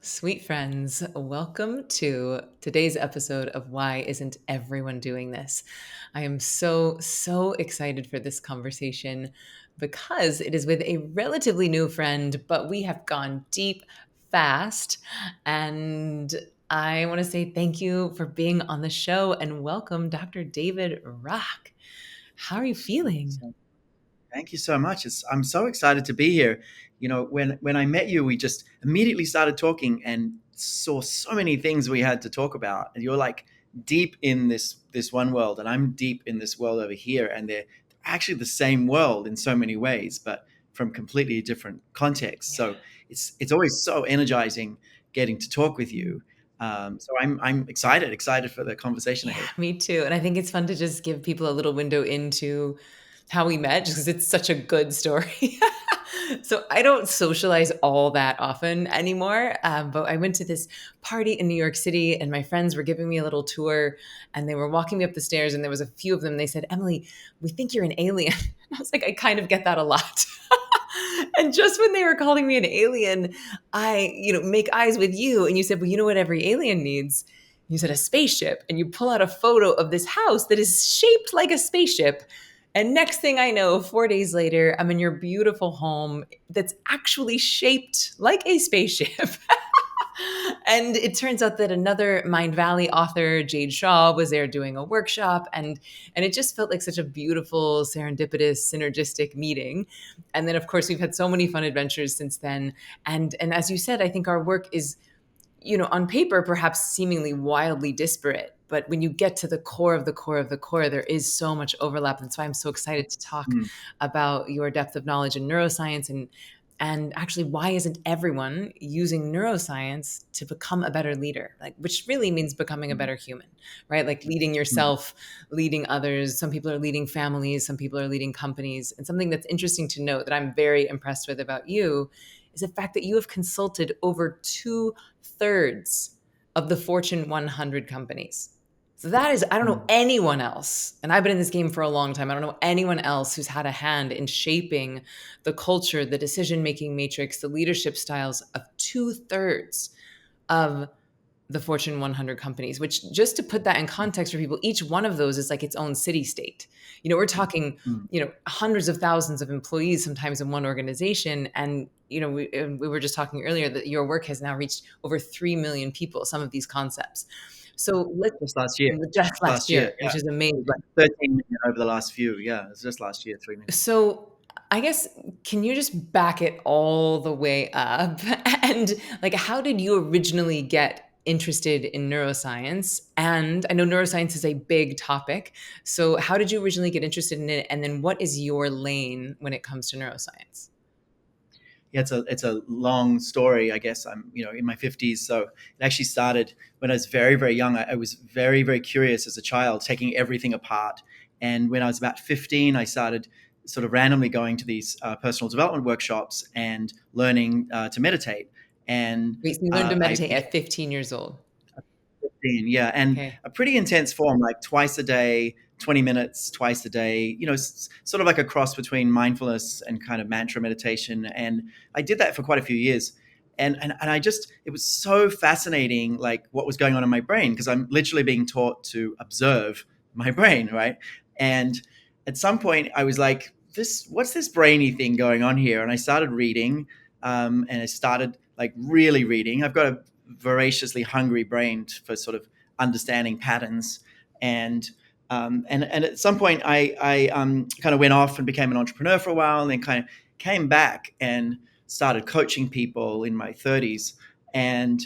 Sweet friends, welcome to today's episode of Why Isn't Everyone Doing This? I am so excited for this conversation because it is with a relatively new friend, but we have gone deep fast. And I want to say thank you for being on the show and welcome, Dr. David Rock. How are you feeling? Thank you so much. I'm so excited to be here. When I met you, we just immediately started talking and saw so many things we had to talk about. And you're like deep in this one world, and I'm deep in this world over here, and they're actually the same world in so many ways, but from completely different contexts. Yeah. So it's always so energizing getting to talk with you. So I'm excited for the conversation Yeah, ahead. me too. And I think it's fun to just give people a little window into how we met, just because it's such a good story. So I don't socialize all that often anymore. But I went to this party in New York City, and my friends were giving me a little tour, and they were walking me up the stairs, and there was a few of them. They said, "Emily, we think you're an alien." I was like, I kind of get that a lot. And just when they were calling me an alien, I, make eyes with you, and you said, "Well, you know what every alien needs." You said a spaceship, and you pull out a photo of this house that is shaped like a spaceship. And next thing I know, 4 days later, I'm in your beautiful home that's actually shaped like a spaceship. And it turns out that another Mind Valley author, Jade Shaw, was there doing a workshop, and it just felt like such a beautiful, serendipitous, synergistic meeting. And then, of course, we've had so many fun adventures since then. And as you said, I think our work is, on paper, perhaps seemingly wildly disparate. But when you get to the core of the core of the core, there is so much overlap. That's why I'm so excited to talk Mm, about your depth of knowledge in neuroscience and actually why isn't everyone using neuroscience to become a better leader, like, which really means becoming a mm, better human, right? Like leading mm. yourself, leading others. Some people are leading families, some people are leading companies. And something that's interesting to note that I'm very impressed with about you is the fact that you have consulted over two-thirds of the Fortune 100 companies. So that is, I don't know Mm. anyone else, and I've been in this game for a long time. I don't know anyone else who's had a hand in shaping the culture, the decision making matrix, the leadership styles of two-thirds of the Fortune 100 companies, which, just to put that in context for people, each one of those is like its own city state. We're talking, Mm. hundreds of thousands of employees sometimes in one organization. And, we were just talking earlier that your work has now reached over 3 million people, some of these concepts. So let's Just last year. just last Last year, year, yeah. which is amazing. Like 13 million over the last few. Yeah, it was just last year, 3 million. So I guess, can you just back it all the way up? And like, how did you originally get interested in neuroscience? And I know neuroscience is a big topic. So how did you originally get interested in it? And then what is your lane when it comes to neuroscience? Yeah, it's a long story. I guess I'm in my 50s, so it actually started when I was very very young. I was very very curious as a child, taking everything apart. And when I was about 15, I started sort of randomly going to these personal development workshops and learning to meditate. And Wait, so you learned to I meditate became at 15 years old. 15, yeah, and Okay. a pretty intense form, like twice a day, 20 minutes twice a day, sort of like a cross between mindfulness and kind of mantra meditation. And I did that for quite a few years. And I just, it was so fascinating, like what was going on in my brain, because I'm literally being taught to observe my brain, right? And at some point, I was like, what's this brainy thing going on here? And I started reading, and I started like really reading. I've got a voraciously hungry brain for sort of understanding patterns. And at some point, I kind of went off and became an entrepreneur for a while, and then kind of came back and started coaching people in my 30s. And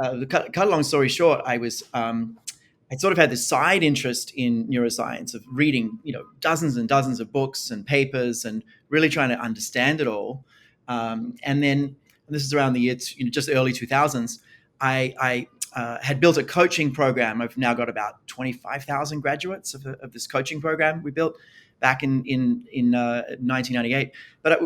to cut a long story short, I sort of had this side interest in neuroscience of reading, dozens and dozens of books and papers and really trying to understand it all. And then, and this is around the year, just early 2000s, I had built a coaching program. I've now got about 25,000 graduates of this coaching program we built back in 1998. But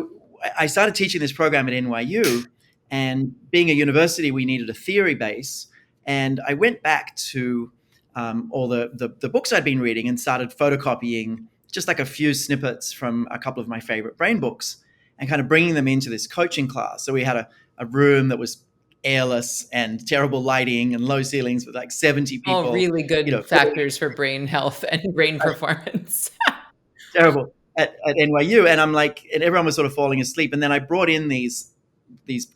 I started teaching this program at NYU, and being a university, we needed a theory base. And I went back to all the books I'd been reading and started photocopying just like a few snippets from a couple of my favorite brain books and kind of bringing them into this coaching class. So we had a room that was airless and terrible lighting and low ceilings with like 70 All people, really good filling factors for brain health and brain performance. terrible at NYU. And I'm like, and everyone was sort of falling asleep. And then I brought in these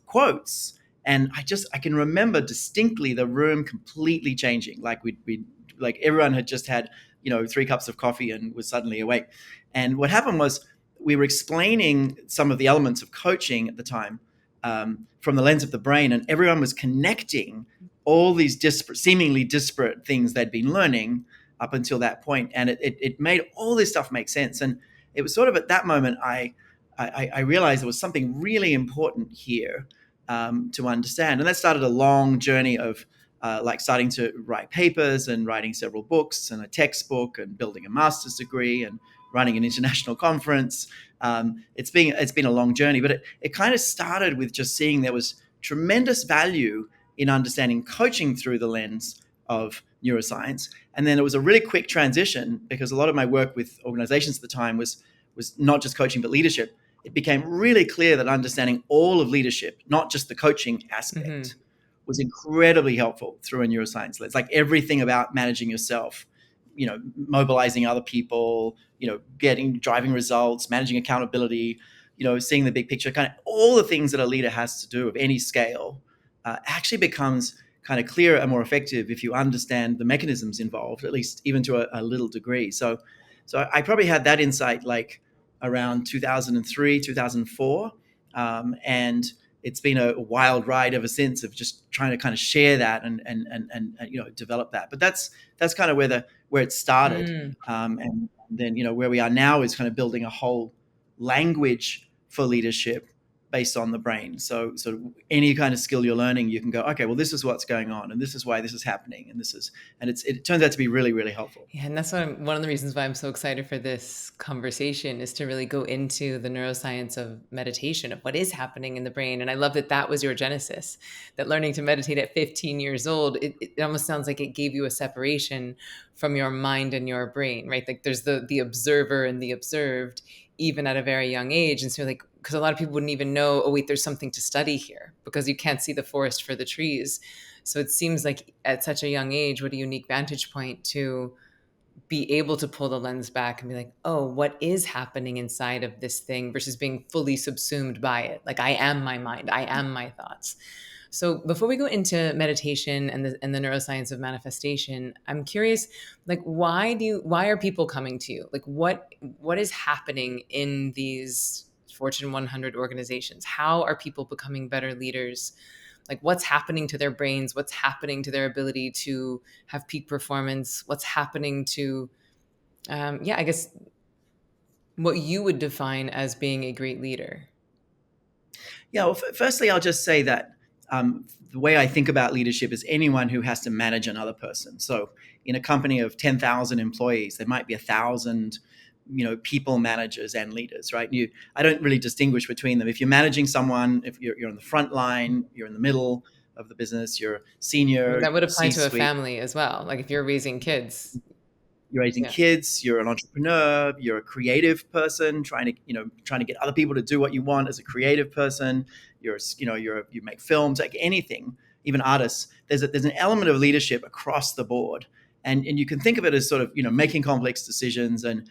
quotes, and I can remember distinctly the room completely changing. Like we like everyone had just had 3 cups of coffee and was suddenly awake. And what happened was we were explaining some of the elements of coaching at the time, from the lens of the brain, and everyone was connecting all these seemingly disparate things they'd been learning up until that point, and it made all this stuff make sense. And it was sort of at that moment I realized there was something really important here, to understand. And that started a long journey of like starting to write papers and writing several books and a textbook and building a master's degree and running an international conference. It's been a long journey, but it kind of started with just seeing there was tremendous value in understanding coaching through the lens of neuroscience. And then it was a really quick transition, because a lot of my work with organizations at the time was not just coaching but leadership. It became really clear that understanding all of leadership, not just the coaching Hmm. aspect, was incredibly helpful through a neuroscience lens. Like everything about managing yourself, mobilizing other people, driving results, managing accountability, seeing the big picture, kind of all the things that a leader has to do of any scale, actually becomes kind of clearer and more effective if you understand the mechanisms involved, at least even to a little degree. So I probably had that insight like around 2003, 2004. And it's been a wild ride ever since, of just trying to kind of share that and develop that. But that's kind of where it started. Mm. And then where we are now is kind of building a whole language for leadership based on the brain. So any kind of skill you're learning, you can go, okay, well, this is what's going on, and this is why this is happening, and it turns out to be really, really helpful. Yeah, and that's one of the reasons why I'm so excited for this conversation, is to really go into the neuroscience of meditation, of what is happening in the brain. And I love that that was your genesis, that learning to meditate at 15 years old, it almost sounds like it gave you a separation from your mind and your brain, right? Like there's the observer and the observed, even at a very young age. And so like, because a lot of people wouldn't even know, oh wait, there's something to study here, because you can't see the forest for the trees. So it seems like at such a young age, what a unique vantage point to be able to pull the lens back and be like, oh, what is happening inside of this thing, versus being fully subsumed by it. Like I am my mind, I am my thoughts. So before we go into meditation and the neuroscience of manifestation, I'm curious, like why are people coming to you? Like what is happening in these Fortune 100 organizations? How are people becoming better leaders? Like what's happening to their brains? What's happening to their ability to have peak performance? What's happening to I guess what you would define as being a great leader? Yeah, well, firstly, I'll just say that the way I think about leadership is anyone who has to manage another person. So, in a company of 10,000 employees, there might be 1,000, people managers and leaders, right? I don't really distinguish between them. If you're managing someone, if you're on the front line, you're in the middle of the business, you're I mean, senior, that would apply to a C-suite. family as well. Like if you're raising kids. You're raising Yeah. kids, you're an entrepreneur, you're a creative person trying to get other people to do what you want as a creative person. You make films, like anything, even artists. There's an element of leadership across the board, and you can think of it as sort of making complex decisions and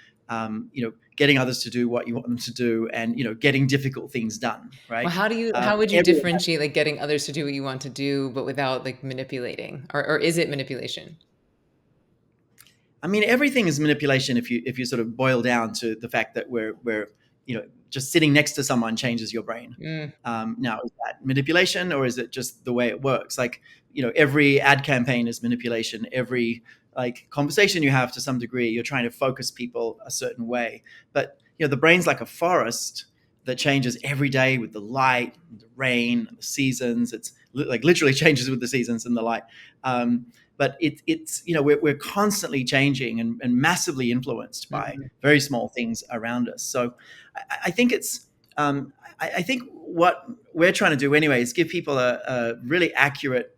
getting others to do what you want them to do, and getting difficult things done, Well, right? how would you Everyone differentiate like getting others to do what you want to do, but without like manipulating? Or is it manipulation? I mean, everything is manipulation if you sort of boil down to the fact that we're just sitting next to someone changes your brain. Mm. Now, is that manipulation, or is it just the way it works? Like every ad campaign is manipulation. Every like conversation you have, to some degree, you're trying to focus people a certain way. But the brain's like a forest that changes every day with the light, and the rain, and the seasons. It's like literally changes with the seasons and the light. But it's we're constantly changing and massively influenced by Mhm. very small things around us. So I think it's I think what we're trying to do anyway is give people a really accurate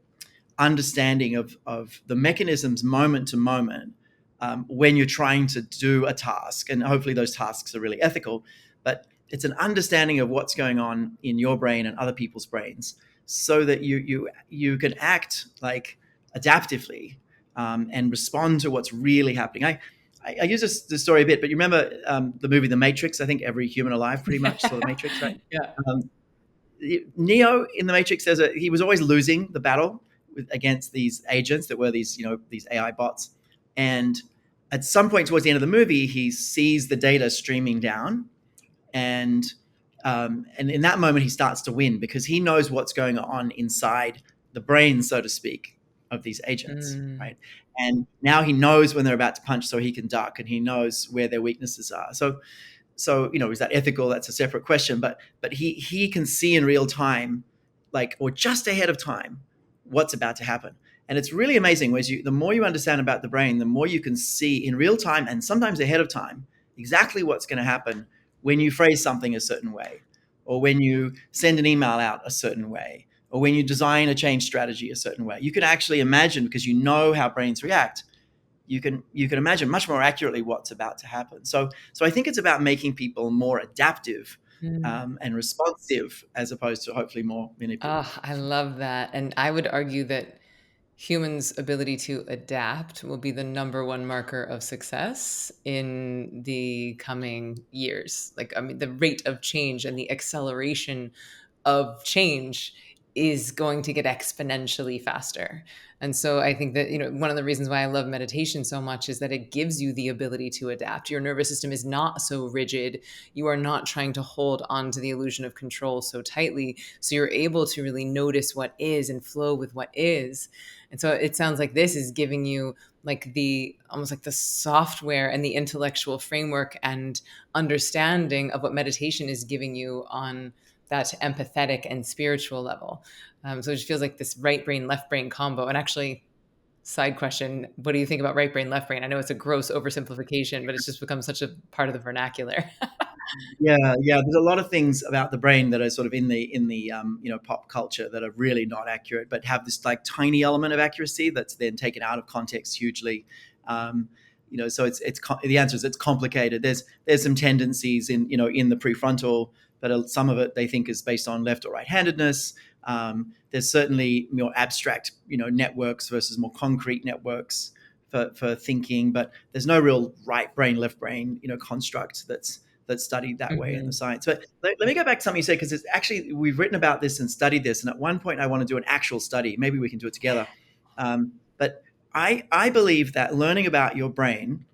understanding of the mechanisms moment to moment, when you're trying to do a task, and hopefully those tasks are really ethical. But it's an understanding of what's going on in your brain and other people's brains, so that you can act like adaptively, and respond to what's really happening. I use this story a bit, but you remember the movie The Matrix? I think every human alive pretty much saw The Matrix, right? Yeah. Um, Neo in The Matrix says that he was always losing the battle against these agents that were these AI bots, and at some point towards the end of the movie, he sees the data streaming down, and and in that moment he starts to win because he knows what's going on inside the brain, so to speak, of these agents, Mm. right? And now he knows when they're about to punch, so he can duck, and he knows where their weaknesses are. So is that ethical? That's a separate question. But he can see in real time, like, or just ahead of time, what's about to happen. And it's really amazing. Whereas the more you understand about the brain, the more you can see in real time and sometimes ahead of time exactly what's going to happen when you phrase something a certain way, or when you send an email out a certain way, or when you design a change strategy a certain way. You can actually imagine, because you know how brains react, you can imagine much more accurately what's about to happen. So I think it's about making people more adaptive, Mm. and responsive, as opposed to hopefully more manipulative. Oh, I love that. And I would argue that humans' ability to adapt will be the number one marker of success in the coming years. Like, I mean, the rate of change and the acceleration of change is going to get exponentially faster. And so I think that, one of the reasons why I love meditation so much is that it gives you the ability to adapt. Your nervous system is not so rigid. You are not trying to hold on to the illusion of control so tightly. So you're able to really notice what is and flow with what is. And so it sounds like this is giving you like the almost like the software and the intellectual framework and understanding of what meditation is giving you on that empathetic and spiritual level. So it just feels like this right brain, left brain combo. And actually, side question, what do you think about right brain, left brain? I know it's a gross oversimplification, but it's just become such a part of the vernacular. Yeah. There's a lot of things about the brain that are sort of in the pop culture that are really not accurate, but have this like tiny element of accuracy that's then taken out of context hugely. Um, so the answer is it's complicated. There's some tendencies in the prefrontal, but some of it they think is based on left or right-handedness. There's certainly more abstract networks versus more concrete networks for thinking, but there's no real right brain, left brain construct that's studied that way in the Mhm. science. But let me go back to something you said, because it's actually, we've written about this and studied this. And at one point, I want to do an actual study. Maybe we can do it together. But I believe that learning about your brain,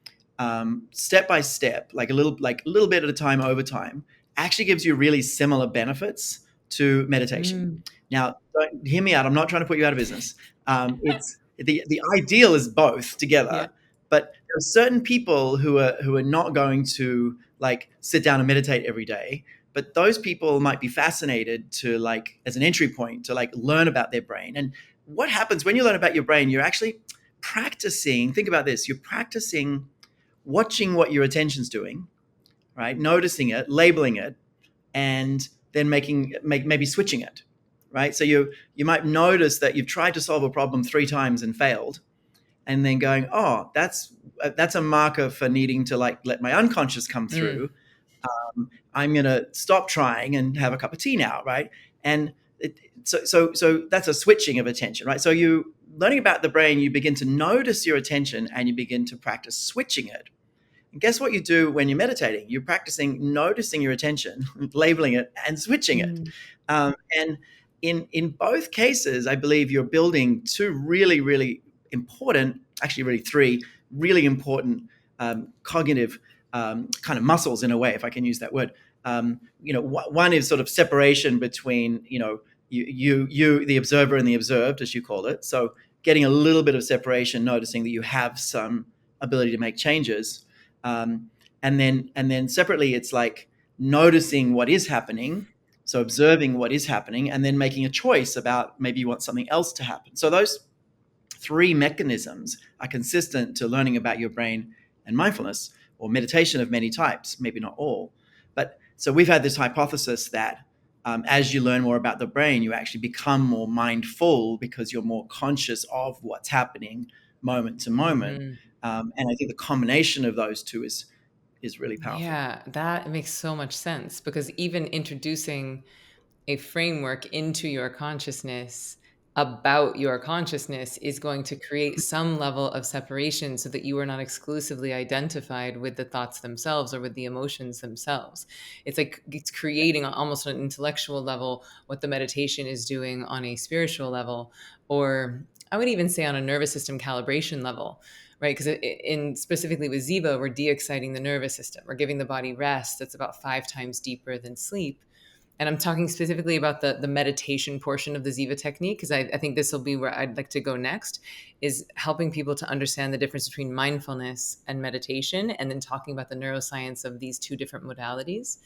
step by step, like a little bit at a time over time, actually gives you really similar benefits to meditation. Mm. Now, don't hear me out. I'm not trying to put you out of business. It's the ideal is both Yeah. together, but there are certain people who are not going to like sit down and meditate every day, but those people might be fascinated to, like, as an entry point to like learn about their brain. And what happens when you learn about your brain, you're actually practicing, think about this, you're practicing watching what your attention's doing, right? Noticing it, labeling it, and then maybe switching it, right? So you might notice that you've tried to solve a problem 3 times and failed, and then going, oh, that's a marker for needing to like let my unconscious come Mm. through. I'm going to stop trying and have a cup of tea now, right? And so that's a switching of attention, right? So you learning about the brain, you begin to notice your attention and you begin to practice switching it. And guess what you do when you're meditating? You're practicing noticing your attention, labeling it, and switching it. Mm. And in both cases, I believe you're building two really, really important, actually, really three really important cognitive kind of muscles, in a way, if I can use that word. One is sort of separation between you, the observer, and the observed, as you call it. So getting a little bit of separation, noticing that you have some ability to make changes, and then separately, it's like noticing what is happening, so observing what is happening, and then making a choice about maybe you want something else to happen. So those three mechanisms are consistent to learning about your brain and mindfulness, or meditation of many types, maybe not all. But so we've had this hypothesis that as you learn more about the brain, you actually become more mindful because you're more conscious of what's happening moment to moment. Mhm. And I think the combination of those two is really powerful. Yeah, that makes so much sense because even introducing a framework into your consciousness about your consciousness is going to create some level of separation so that you are not exclusively identified with the thoughts themselves or with the emotions themselves. It's like it's creating almost on an intellectual level what the meditation is doing on a spiritual level, or I would even say on a nervous system calibration level, right? Because in specifically with Ziva, we're de-exciting the nervous system. We're giving the body rest that's about 5 times deeper than sleep. And I'm talking specifically about the meditation portion of the Ziva technique, because I think this will be where I'd like to go next, is helping people to understand the difference between mindfulness and meditation, and then talking about the neuroscience of these two different modalities.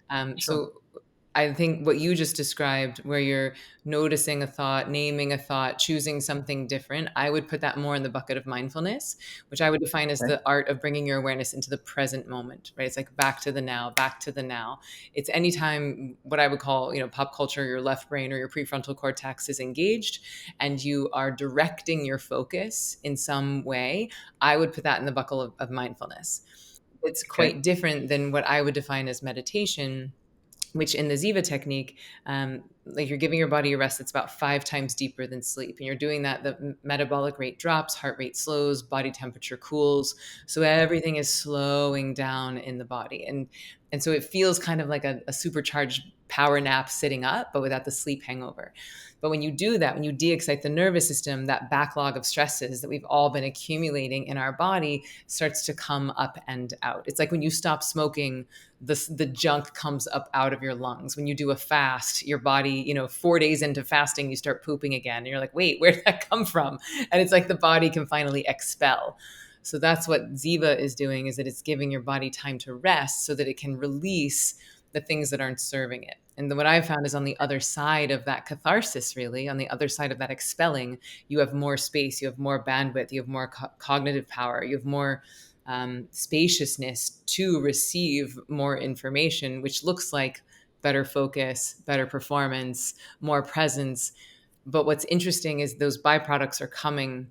Sure. So I think what you just described, where you're noticing a thought, naming a thought, choosing something different, I would put that more in the bucket of mindfulness, which I would define as Okay. the art of bringing your awareness into the present moment, right? It's like back to the now, back to the now. It's anytime what I would call, pop culture, your left brain or your prefrontal cortex is engaged and you are directing your focus in some way, I would put that in the bucket of mindfulness. It's Okay. quite different than what I would define as meditation, which in the Ziva technique, like you're giving your body a rest that's about 5 times deeper than sleep. And you're doing that, the metabolic rate drops, heart rate slows, body temperature cools. So everything is slowing down in the body. And so it feels kind of like a supercharged power nap sitting up, but without the sleep hangover. But when you do that, when you de-excite the nervous system, that backlog of stresses that we've all been accumulating in our body starts to come up and out. It's like when you stop smoking, the junk comes up out of your lungs. When you do a fast, your body, 4 days into fasting, you start pooping again. And you're like, wait, where did that come from? And it's like the body can finally expel. So that's what Ziva is doing, is that it's giving your body time to rest so that it can release the things that aren't serving it. And what I've found is on the other side of that catharsis, really, on the other side of that expelling, you have more space, you have more bandwidth, you have more cognitive power, you have more spaciousness to receive more information, which looks like better focus, better performance, more presence. But what's interesting is those byproducts are coming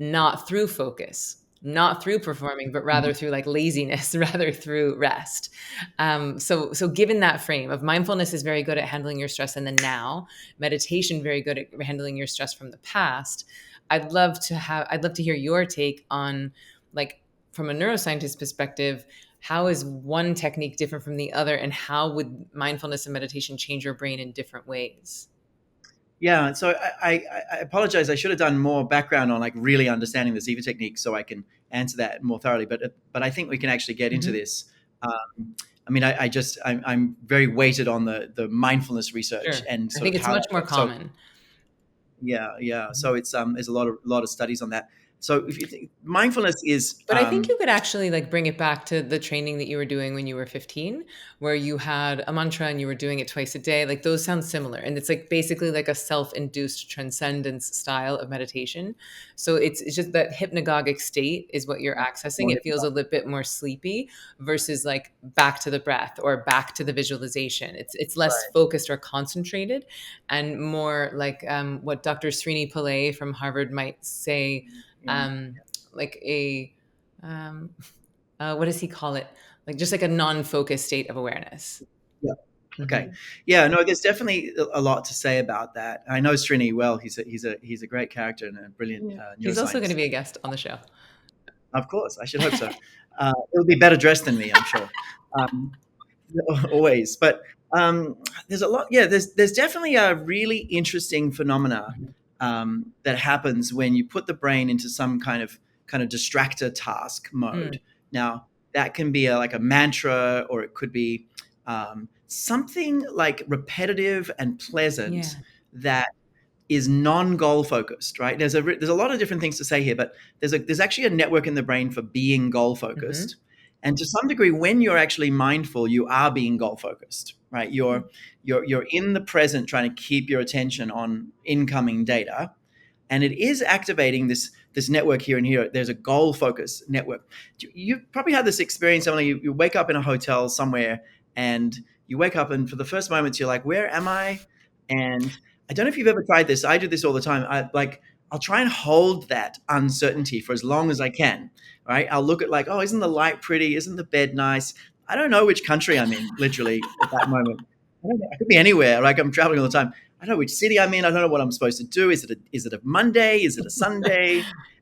not through focus, not through performing, but Mhm. rather through like laziness, rather through rest. So given that frame of mindfulness is very good at handling your stress in the now, meditation very good at handling your stress from the past. I'd love to hear your take on, like, from a neuroscientist perspective, how is one technique different from the other, and how would mindfulness and meditation change your brain in different ways? Yeah, so I apologize. I should have done more background on like really understanding the Ziva technique so I can answer that more thoroughly. But I think we can actually get into Hmm. this. I mean, I'm very weighted on the mindfulness research Sure. and I sort think of it's how much that more works. So common. yeah. Mhm. So it's there's a lot of studies on that. So if you think mindfulness is But I think you could actually like bring it back to the training that you were doing when you were 15, where you had a mantra and you were doing it twice a day. Like those sound similar. And it's like basically like a self-induced transcendence style of meditation. So it's just that hypnagogic state is what you're accessing. more It feels a little bit more sleepy versus like back to the breath or back to the visualization. It's less right. focused or concentrated and more like what Dr. Srini Pillay from Harvard might say, Yeah. um, like a um, what does he call it? Like just like a non-focused state of awareness. Yeah. Okay. Hmm. Yeah. No, there's definitely a lot to say about that. I know Srini well. He's a great character and a brilliant Yeah. He's also going to neuroscientist. be a guest on the show. Of course, I should hope so. He'll be better dressed than me, I'm sure. Um, always, but there's a lot. Yeah, there's definitely a really interesting phenomena that happens when you put the brain into some kind of distractor task Mm, mode. Now, that can be like a mantra, or it could be something like repetitive and pleasant yeah. that is non-goal focused, right? There's a lot of different things to say here, but there's actually a network in the brain for being goal focused, Hmm. and to some degree, when you're actually mindful, you are being goal focused, right? You're in the present, trying to keep your attention on incoming data, and it is activating this network here and here. There's a goal focus network. You probably had this experience, Emily. You wake up in a hotel somewhere, and you wake up, and for the first moments, you're like, "Where am I?" And I don't know if you've ever tried this. I do this all the time. I'll try and hold that uncertainty for as long as I can. Right? I'll look at like, "Oh, isn't the light pretty? Isn't the bed nice?" I don't know which country I'm in, literally at that moment. I don't know, I could be anywhere. Like I'm traveling all the time. I don't know which city I'm in. I don't know what I'm supposed to do. Is it a Monday? Is it a Sunday?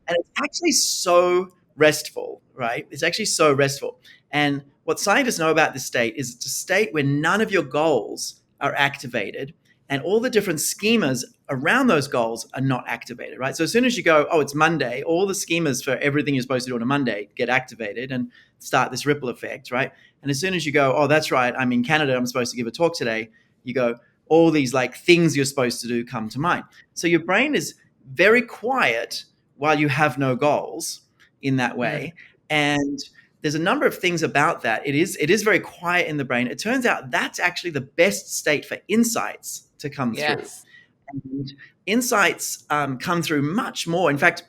And it's actually so restful, right? It's actually so restful. And what scientists know about this state is it's a state where none of your goals are activated and all the different schemas around those goals are not activated, right? So as soon as you go, oh, it's Monday, all the schemas for everything you're supposed to do on a Monday get activated and start this ripple effect, right? And as soon as you go, oh, that's right, I'm in Canada, I'm supposed to give a talk today, you go, all these like things you're supposed to do come to mind. So your brain is very quiet while you have no goals in that Mm, way. And there's a number of things about that. It is very quiet in the brain. It turns out that's actually the best state for insights to come through. yes. And insights come through much more. In fact,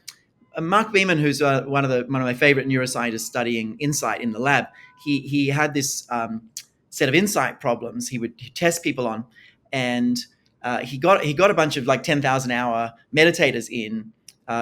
Mark Beeman, who's one of my favorite neuroscientists studying insight in the lab, he had this set of insight problems he would test people on, and he got a bunch of like 10,000 hour meditators in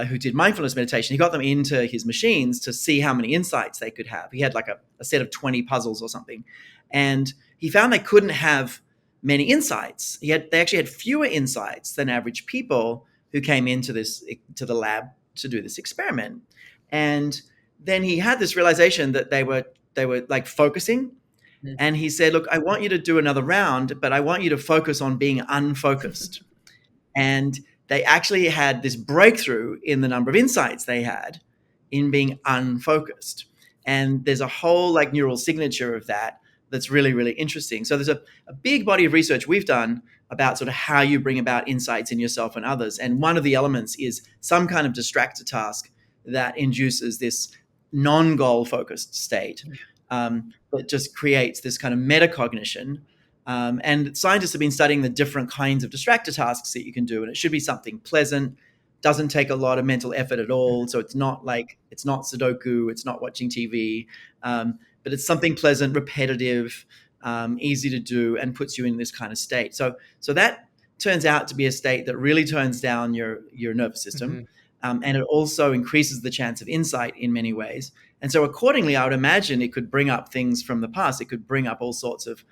who did mindfulness meditation. He got them into his machines to see how many insights they could have. He had like a set of 20 puzzles or something, and he found they couldn't have many insights. They actually had fewer insights than average people who came into the lab to do this experiment. And then he had this realization that they were like focusing. Mm, And he said, look, I want you to do another round, but I want you to focus on being unfocused. And they actually had this breakthrough in the number of insights they had in being unfocused. And there's a whole like neural signature of that that's really, really interesting. So there's a big body of research we've done about sort of how you bring about insights in yourself and others. And one of the elements is some kind of distractor task that induces this non-goal focused state that just creates this kind of metacognition. And scientists have been studying the different kinds of distractor tasks that you can do, and it should be something pleasant, doesn't take a lot of mental effort at all. So it's not Sudoku, it's not watching TV, but it's something pleasant, repetitive, easy to do, and puts you in this kind of state. So that turns out to be a state that really turns down your nervous system, mhm. and it also increases the chance of insight in many ways. And so accordingly, I would imagine it could bring up things from the past. It could bring up all sorts of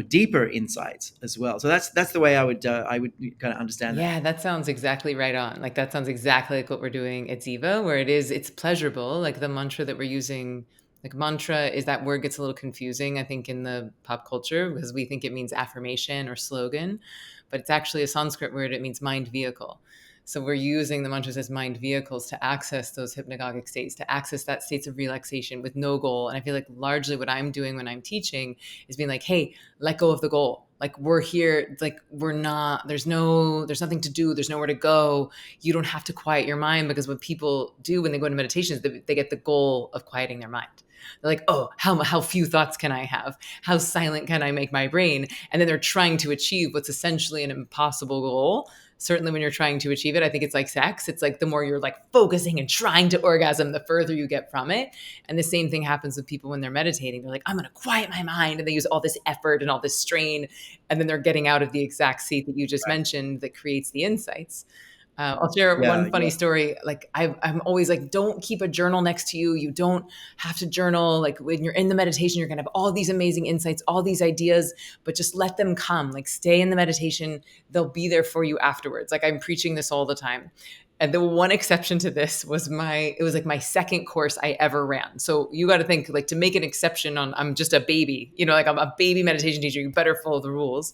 deeper insights as well. So that's the way I would kind of understand that. Yeah, that sounds exactly right on. Like that sounds exactly like what we're doing at Ziva, where it's pleasurable. Like the mantra that we're using, like mantra is that word gets a little confusing, I think, in the pop culture because we think it means affirmation or slogan, but it's actually a Sanskrit word. It means mind vehicle. So we're using the mantras as mind vehicles to access those hypnagogic states, to access that states of relaxation with no goal. And I feel like largely what I'm doing when I'm teaching is being like, hey, let go of the goal. Like we're here, like we're not, there's nothing to do, there's nowhere to go. You don't have to quiet your mind, because what people do when they go into meditations, they get the goal of quieting their mind. They're like, oh, how few thoughts can I have? How silent can I make my brain? And then they're trying to achieve what's essentially an impossible goal. Certainly when you're trying to achieve it, I think it's like sex. It's like the more you're like focusing and trying to orgasm, the further you get from it. And the same thing happens with people when they're meditating. They're like, I'm going to quiet my mind. And they use all this effort and all this strain. And then they're getting out of the exact state that you just Right. mentioned that creates the insights. I'll share Yeah, one funny yeah, story. Like I'm always like, don't keep a journal next to you. You don't have to journal. Like when you're in the meditation, you're gonna have all these amazing insights, all these ideas, but just let them come. Like stay in the meditation. They'll be there for you afterwards. Like I'm preaching this all the time. And the one exception to this was it was like my second course I ever ran. So you got to think, like, to make an exception on, I'm just a baby, like I'm a baby meditation teacher, you better follow the rules.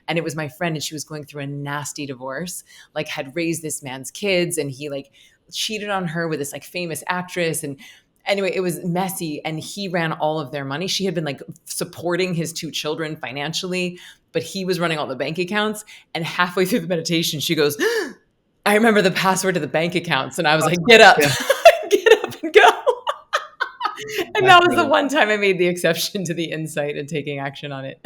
And it was my friend, and she was going through a nasty divorce, like had raised this man's kids, and he like cheated on her with this like famous actress. And anyway, it was messy, and he ran all of their money. She had been like supporting his two children financially, but he was running all the bank accounts. And halfway through the meditation, she goes, I remember the password to the bank accounts. And I was like, get up, yeah. get up and go. And That's that was the brilliant. one time I made the exception to the insight and taking action on it.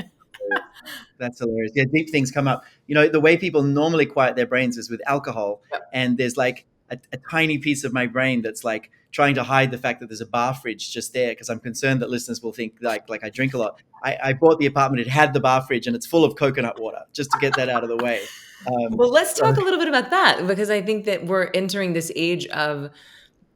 That's hilarious. Yeah, deep things come up. The way people normally quiet their brains is with alcohol, and there's like a tiny piece of my brain that's like trying to hide the fact that there's a bar fridge just there because I'm concerned that listeners will think like I drink a lot. I bought the apartment; it had the bar fridge, and it's full of coconut water. Just to get that out of the way. Well, let's So talk a little bit about that, because I think that we're entering this age of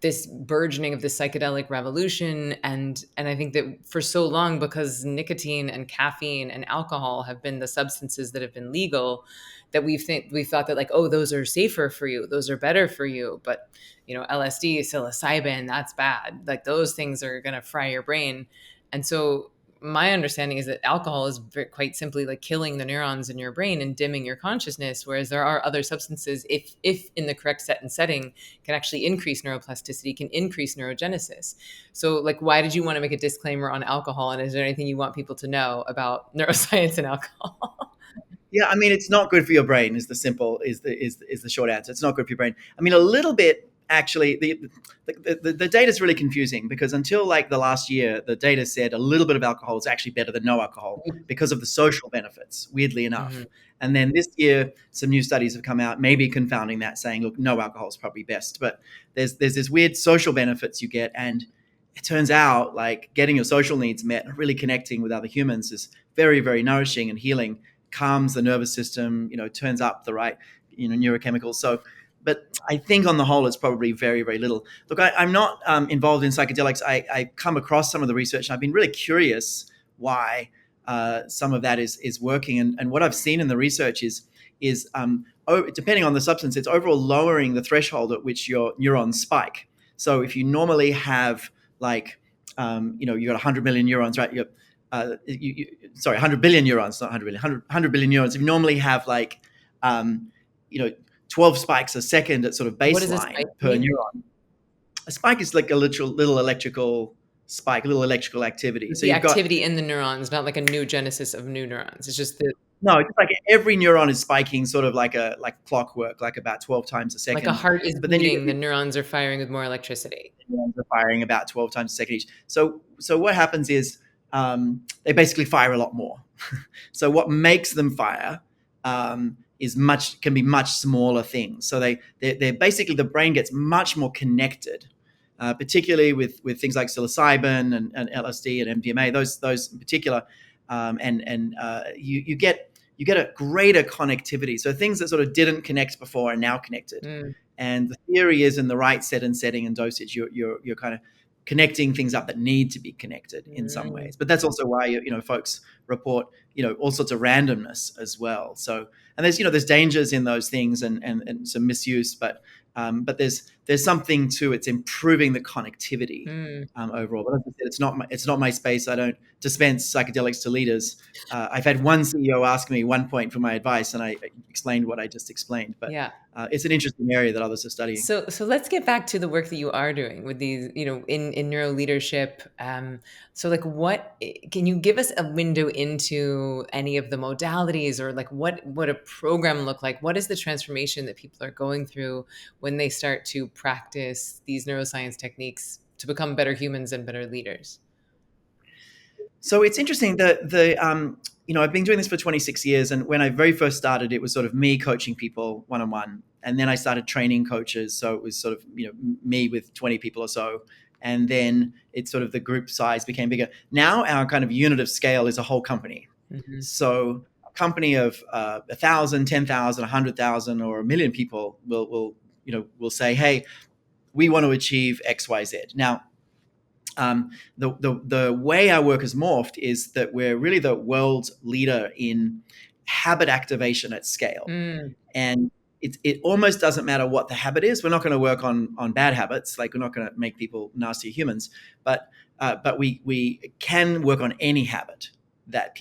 this burgeoning of the psychedelic revolution. And I think that for so long, because nicotine and caffeine and alcohol have been the substances that have been legal, that we've thought that, like, oh, those are safer for you, those are better for you. But LSD, psilocybin, that's bad. Like, those things are going to fry your brain. And so my understanding is that alcohol is quite simply like killing the neurons in your brain and dimming your consciousness, whereas there are other substances, if in the correct set and setting, can actually increase neuroplasticity, can increase neurogenesis. So, like, why did you want to make a disclaimer on alcohol, and is there anything you want people to know about neuroscience and alcohol? Yeah, I mean, it's not good for your brain. Is the short answer. It's not good for your brain. I mean, a little bit actually. The data is really confusing because until like the last year, the data said a little bit of alcohol is actually better than no alcohol because of the social benefits. Weirdly Mm-hmm. enough, and then this year, some new studies have come out, maybe confounding that, saying, look, no alcohol is probably best. But there's this weird social benefits you get, and it turns out like getting your social needs met, and really connecting with other humans is very, very nourishing and healing, calms the nervous system, turns up the right, neurochemicals. So, but I think on the whole, it's probably very, very little. Look, I'm not involved in psychedelics. I come across some of the research, and I've been really curious why some of that is working. And what I've seen in the research depending on the substance, it's overall lowering the threshold at which your neurons spike. So if you normally have like, you got 100 million neurons, right? Sorry, 100 billion neurons, not 100 billion, 100 billion neurons. If you normally have like, um, 12 spikes a second at sort of What does a spike baseline per mean? neuron, a spike is like a little electrical spike, little electrical activity. So The you've got, activity in the neurons, not like a new genesis of new neurons. It's just the no, it's like every neuron is spiking sort of like clockwork, like about 12 times a like a second. heart is But then you beating, the get neurons are firing with more electricity. neurons are firing about 12 times a second each. So what happens is they basically fire a lot more. So what makes them fire can be much smaller things. So they're basically, the brain gets much more connected, particularly with things like psilocybin and LSD and MDMA. Those in particular, you get a greater connectivity. So things that sort of didn't connect before are now connected. Mm. And the theory is, in the right setting and dosage, you're kind of connecting things up that need to be connected in some Mm. ways. But that's also why folks report all sorts of randomness as well. So, and there's dangers in those things and some misuse, but there's something to it's improving the connectivity Mm. overall. But as I said, it's not my space. I don't dispense psychedelics to leaders. I've had one CEO ask me one point for my advice, and I explained what I just explained. But Yeah. it's an interesting area that others are studying. So let's get back to the work that you are doing with these, in neuro leadership. So, like, what can you give us a window into any of the modalities, or like what a program look like? What is the transformation that people are going through when they start to practice these neuroscience techniques to become better humans and better leaders? So it's interesting that I've been doing this for 26 years, and when I very first started, it was sort of me coaching people one on one, and then I started training coaches. So it was sort of me with 20 people or so, and then it's sort of the group size became bigger. Now our kind of unit of scale is a whole company. Hmm. So a company of 1,000, 10,000, 100,000, or 1 million people will say, hey, we want to achieve X, Y, Z. Now, the way our work has morphed is that we're really the world's leader in habit activation at scale. Mm. And it almost doesn't matter what the habit is. We're not going to work on bad habits. Like, we're not going to make people nasty humans, but we can work on any habit that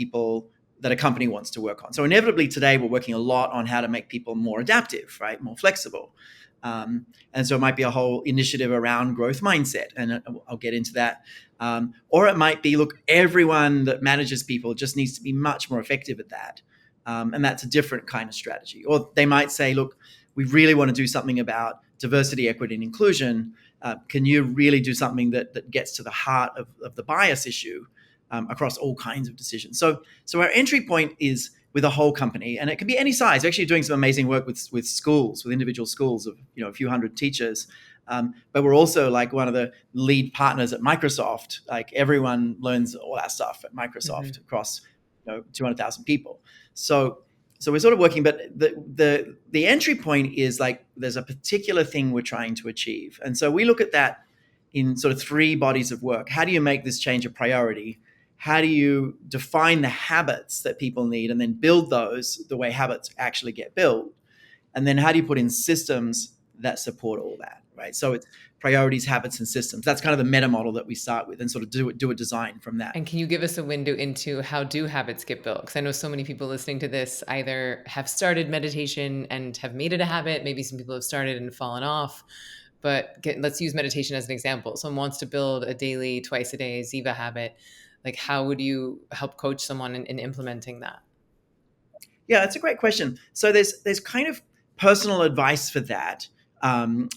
a company wants to work on. So inevitably today we're working a lot on how to make people more adaptive, right? More flexible. And so it might be a whole initiative around growth mindset, and I'll get into that. Or it might be, look, everyone that manages people just needs to be much more effective at that. And that's a different kind of strategy. Or they might say, look, we really want to do something about diversity, equity, and inclusion. Can you really do something that gets to the heart of the bias issue across all kinds of decisions? So our entry point is with a whole company, and it can be any size. We're actually doing some amazing work with schools, with individual schools of a few hundred teachers. But we're also like one of the lead partners at Microsoft. Like, everyone learns all that stuff at Hmm. Microsoft across 200,000 people. So so we're sort of working, but the entry point is like there's a particular thing we're trying to achieve, and so we look at that in sort of three bodies of work. How do you make this change a priority? How do you define the habits that people need and then build those the way habits actually get built? And then how do you put in systems that support all that, right? So it's priorities, habits, and systems. That's kind of the meta model that we start with and sort of do a design from that. And can you give us a window into how do habits get built? Because I know so many people listening to this either have started meditation and have made it a habit. Maybe some people have started and fallen off. But let's use meditation as an example. Someone wants to build a daily, twice a day Ziva habit. Like, how would you help coach someone in implementing that? Yeah, that's a great question. So there's kind of personal advice for that,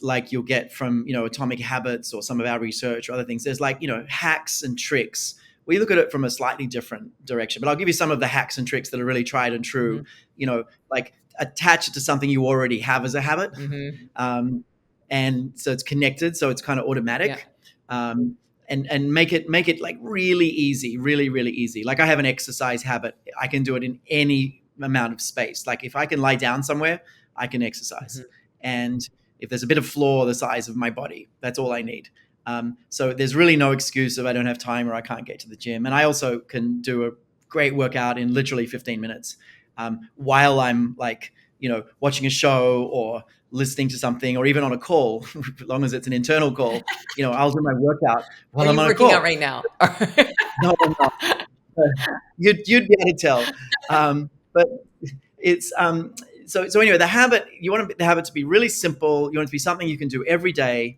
like you'll get from Atomic Habits or some of our research or other things. There's like hacks and tricks. We look at it from a slightly different direction, but I'll give you some of the hacks and tricks that are really tried and true. Mm-hmm. Like attach it to something you already have as a habit, Mm-hmm. and so it's connected, so it's kind of automatic. Yeah. And make it like really easy, really, really easy. Like I have an exercise habit. I can do it in any amount of space. Like if I can lie down somewhere, I can exercise. Mm-hmm. And if there's a bit of floor the size of my body, that's all I need. So there's really no excuse if I don't have time or I can't get to the gym. And I also can do a great workout in literally 15 minutes while I'm like, watching a show or listening to something or even on a call, as long as it's an internal call, I'll do my workout Are while I'm you on a working call. out right now? No, I'm not. You'd be able to tell. But it's so anyway, the habit, you want the habit to be really simple. You want it to be something you can do every day,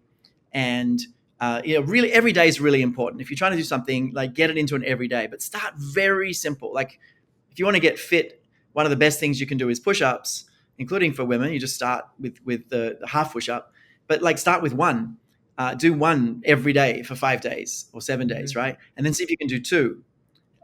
and really every day is really important. If you're trying to do something, like get it into an everyday, but start very simple. Like if you want to get fit, one of the best things you can do is push-ups, including for women. You just start with the half push-up, but like start with one. Do one every day for 5 days or 7 days, Mm-hmm. right? And then see if you can do two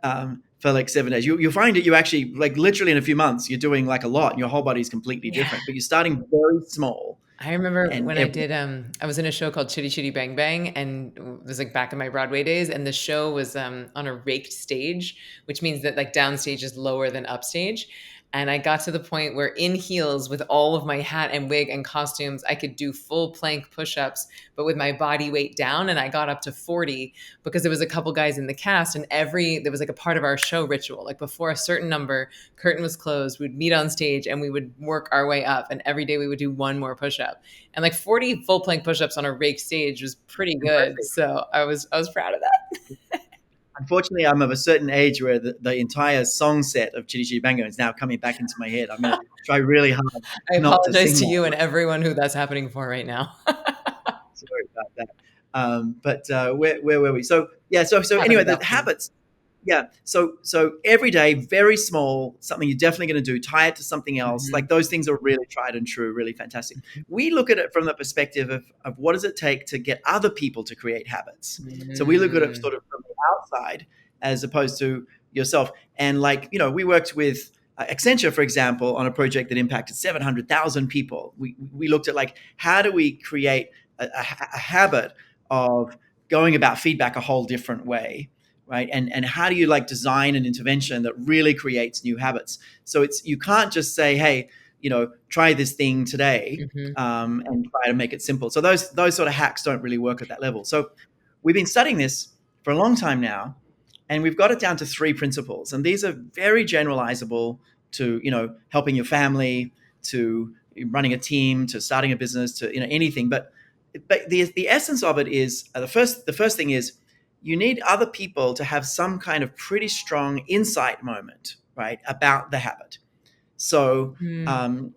for like 7 days. You'll find that you actually, like literally in a few months, you're doing like a lot and your whole body's completely Yeah. different, but you're starting very small. I remember And when I did, I was in a show called Chitty Chitty Bang Bang, and it was like back in my Broadway days. And the show was on a raked stage, which means that like downstage is lower than upstage. And I got to the point where in heels with all of my hat and wig and costumes, I could do full plank push-ups, but with my body weight down. And I got up to 40 because there was a couple guys in the cast, and there was like a part of our show ritual. Like before a certain number, curtain was closed, we'd meet on stage and we would work our way up. And every day we would do one more push-up. And like 40 full plank push-ups on a rake stage was pretty good. impressive. So I was proud of that. Unfortunately, I'm of a certain age where the entire song set of Chitty Chitty Bang Bang is now coming back into my head. I'm going to try really hard I not to apologize sing to that. you and everyone who that's happening for right now. Sorry about that. But where were we? So yeah. So Habit anyway, the adoption. habits. Yeah. So every day, very small, something you're definitely going to do. Tie it to something else. Mhm. Like those things are really tried and true, really fantastic. We look at it from the perspective of what does it take to get other people to create habits. So we look at it Mm. sort of from the outside as opposed to yourself. And like we worked with Accenture, for example, on a project that impacted 700,000 people. We looked at like how do we create a habit of going about feedback a whole different way, right? And how do you like design an intervention that really creates new habits? So you can't just say, hey, try this thing today, Mhm. and try to make it simple. So those sort of hacks don't really work at that level. So we've been studying this for a long time now, and we've got it down to 3 principles, and these are very generalizable to helping your family, to running a team, to starting a business, to anything. But the essence of it is the first thing is you need other people to have some kind of pretty strong insight moment, right, about the habit. So Mm.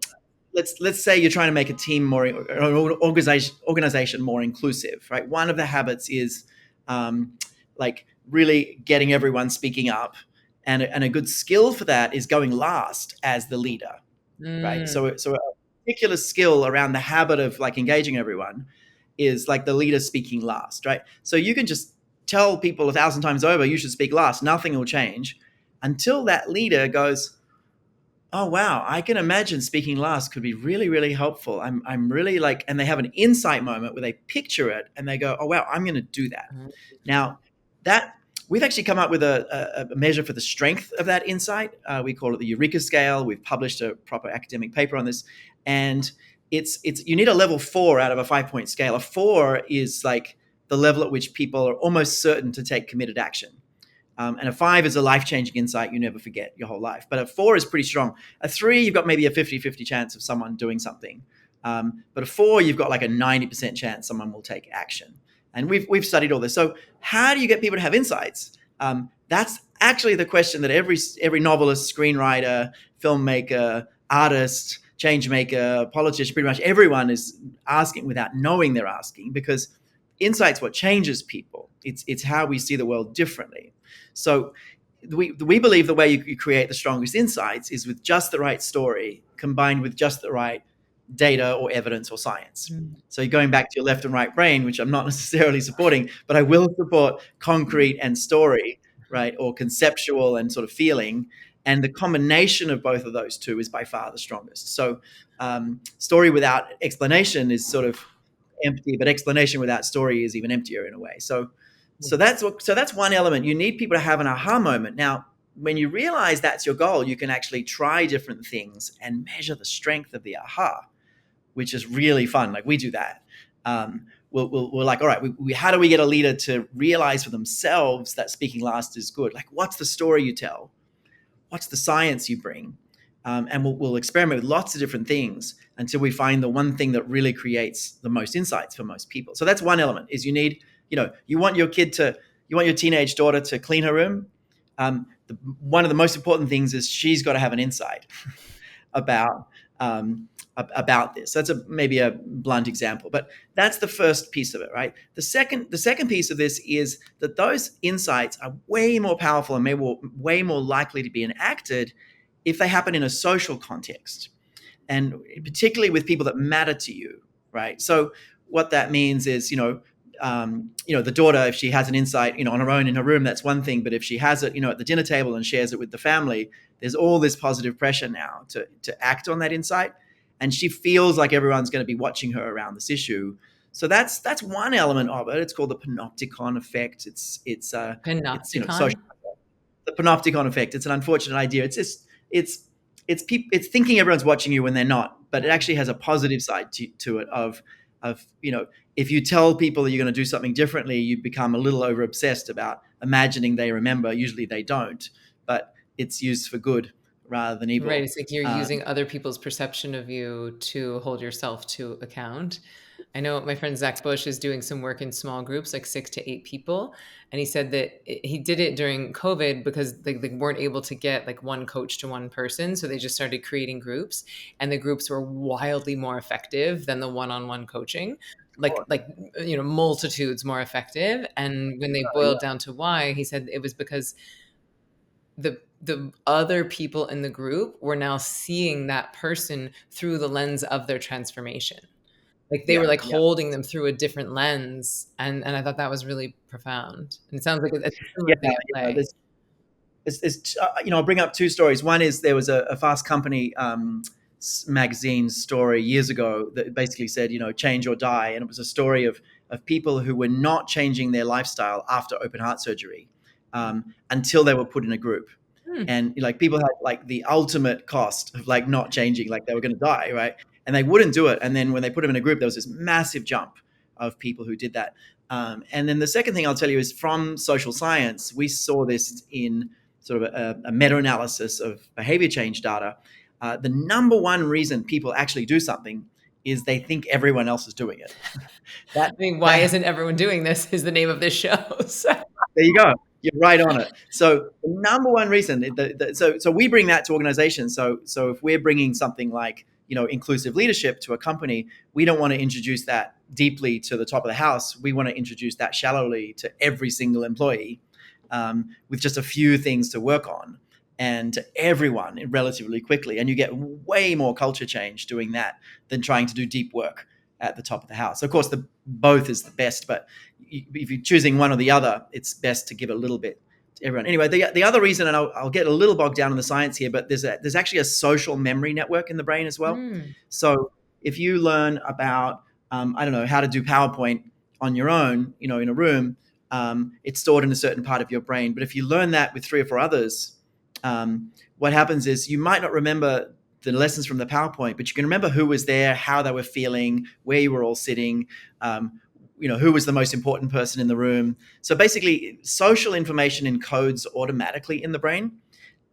let's say you're trying to make a team more, or organization more inclusive, right? One of the habits is like really getting everyone speaking up, and a good skill for that is going last as the leader, right? Mm. So a particular skill around the habit of like engaging everyone is like the leader speaking last, right? So you can just tell people 1,000 times over you should speak last, nothing will change until that leader goes, oh wow, I can imagine speaking last could be really, really helpful. I'm really like, and they have an insight moment where they picture it and they go, oh wow, I'm going to do that. Mm. Now that we've actually come up with a measure for the strength of that insight. We call it the Eureka Scale. We've published a proper academic paper on this, and it's you need a level 4 out of a 5-point scale. A 4 is like the level at which people are almost certain to take committed action. And a 5 is a life-changing insight you never forget your whole life. But a 4 is pretty strong. A 3, you've got maybe a 50-50 chance of someone doing something. But a 4, you've got like a 90% chance someone will take action. And we've studied all this. So how do you get people to have insights? That's actually the question that every novelist, screenwriter, filmmaker, artist, change maker, politician, pretty much everyone is asking without knowing they're asking, because insight's what changes people. It's how we see the world differently. So we believe the way you create the strongest insights is with just the right story combined with just the right data or evidence or science. So you're going back to your left and right brain, which I'm not necessarily supporting, but I will support concrete and story, right? Or conceptual and sort of feeling. And the combination of both of those two is by far the strongest. So story without explanation is sort of empty, but explanation without story is even emptier in a way. So that's one element. You need people to have an aha moment. Now, when you realize that's your goal, you can actually try different things and measure the strength of the aha, which is really fun. Like we do that. We're like, all right, how do we get a leader to realize for themselves that speaking last is good? Like, what's the story you tell? What's the science you bring? And we'll experiment with lots of different things until we find the one thing that really creates the most insights for most people. So that's one element. Is you want your teenage daughter to clean her room. One of the most important things is she's got to have an insight about this. That's maybe a blunt example, but that's the first piece of it, right? The second piece of this is that those insights are way more powerful and way more likely to be enacted if they happen in a social context, and particularly with people that matter to you, right? So what that means is, the daughter, if she has an insight, on her own in her room, that's one thing. But if she has it, at the dinner table and shares it with the family, there's all this positive pressure now to act on that insight. And she feels like everyone's going to be watching her around this issue. So that's one element of it. It's called the panopticon effect. It's Panopticon. social. The panopticon effect. It's an unfortunate idea. It's thinking everyone's watching you when they're not, but it actually has a positive side to it of if you tell people that you're going to do something differently, you become a little over obsessed about imagining they remember. Usually they don't, but it's used for good rather than evil. Right. It's like you're using other people's perception of you to hold yourself to account. I know my friend Zach Bush is doing some work in small groups, like 6 to 8 people. And he said that he did it during COVID because they weren't able to get like one coach to one person. So they just started creating groups, and the groups were wildly more effective than the one-on-one coaching, multitudes more effective. And when they boiled down to why, he said it was because the other people in the group were now seeing that person through the lens of their transformation. Like they were like holding them through a different lens. And I thought that was really profound. And it sounds like it's a similar thing at play. I'll bring up 2 stories. One is there was a Fast Company magazine story years ago that basically said, change or die. And it was a story of people who were not changing their lifestyle after open heart surgery until they were put in a group. And people had like the ultimate cost of like not changing, like they were going to die, right? And they wouldn't do it. And then when they put them in a group, there was this massive jump of people who did that. And then the second thing I'll tell you is from social science, we saw this in sort of a meta-analysis of behavior change data. The number one reason people actually do something is they think everyone else is doing it. Why isn't everyone doing this is the name of this show. There you go. You're right on it. So the number one reason, so we bring that to organizations. So if we're bringing something like, inclusive leadership to a company, we don't want to introduce that deeply to the top of the house. We want to introduce that shallowly to every single employee with just a few things to work on, and to everyone relatively quickly. And you get way more culture change doing that than trying to do deep work at the top of the house. Of course, both is the best, but if you're choosing one or the other, it's best to give a little bit to everyone. Anyway, the other reason, and I'll get a little bogged down in the science here, but there's actually a social memory network in the brain as well. So if you learn about, how to do PowerPoint on your own, in a room, it's stored in a certain part of your brain. But if you learn that with 3 or 4 others, what happens is you might not remember the lessons from the PowerPoint, but you can remember who was there, how they were feeling, where you were all sitting, who was the most important person in the room. So basically, social information encodes automatically in the brain.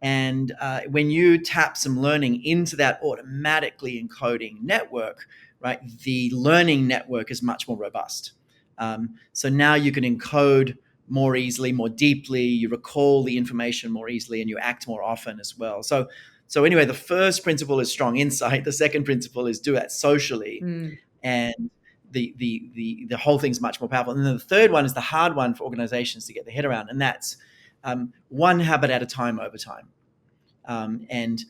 And when you tap some learning into that automatically encoding network, right, the learning network is much more robust. So now you can encode more easily, more deeply. You recall the information more easily, and you act more often as well. So anyway, the first principle is strong insight. The second principle is do that socially, Mm. and the whole thing's much more powerful. And then the third one is the hard one for organizations to get their head around, and that's one habit at a time over time. And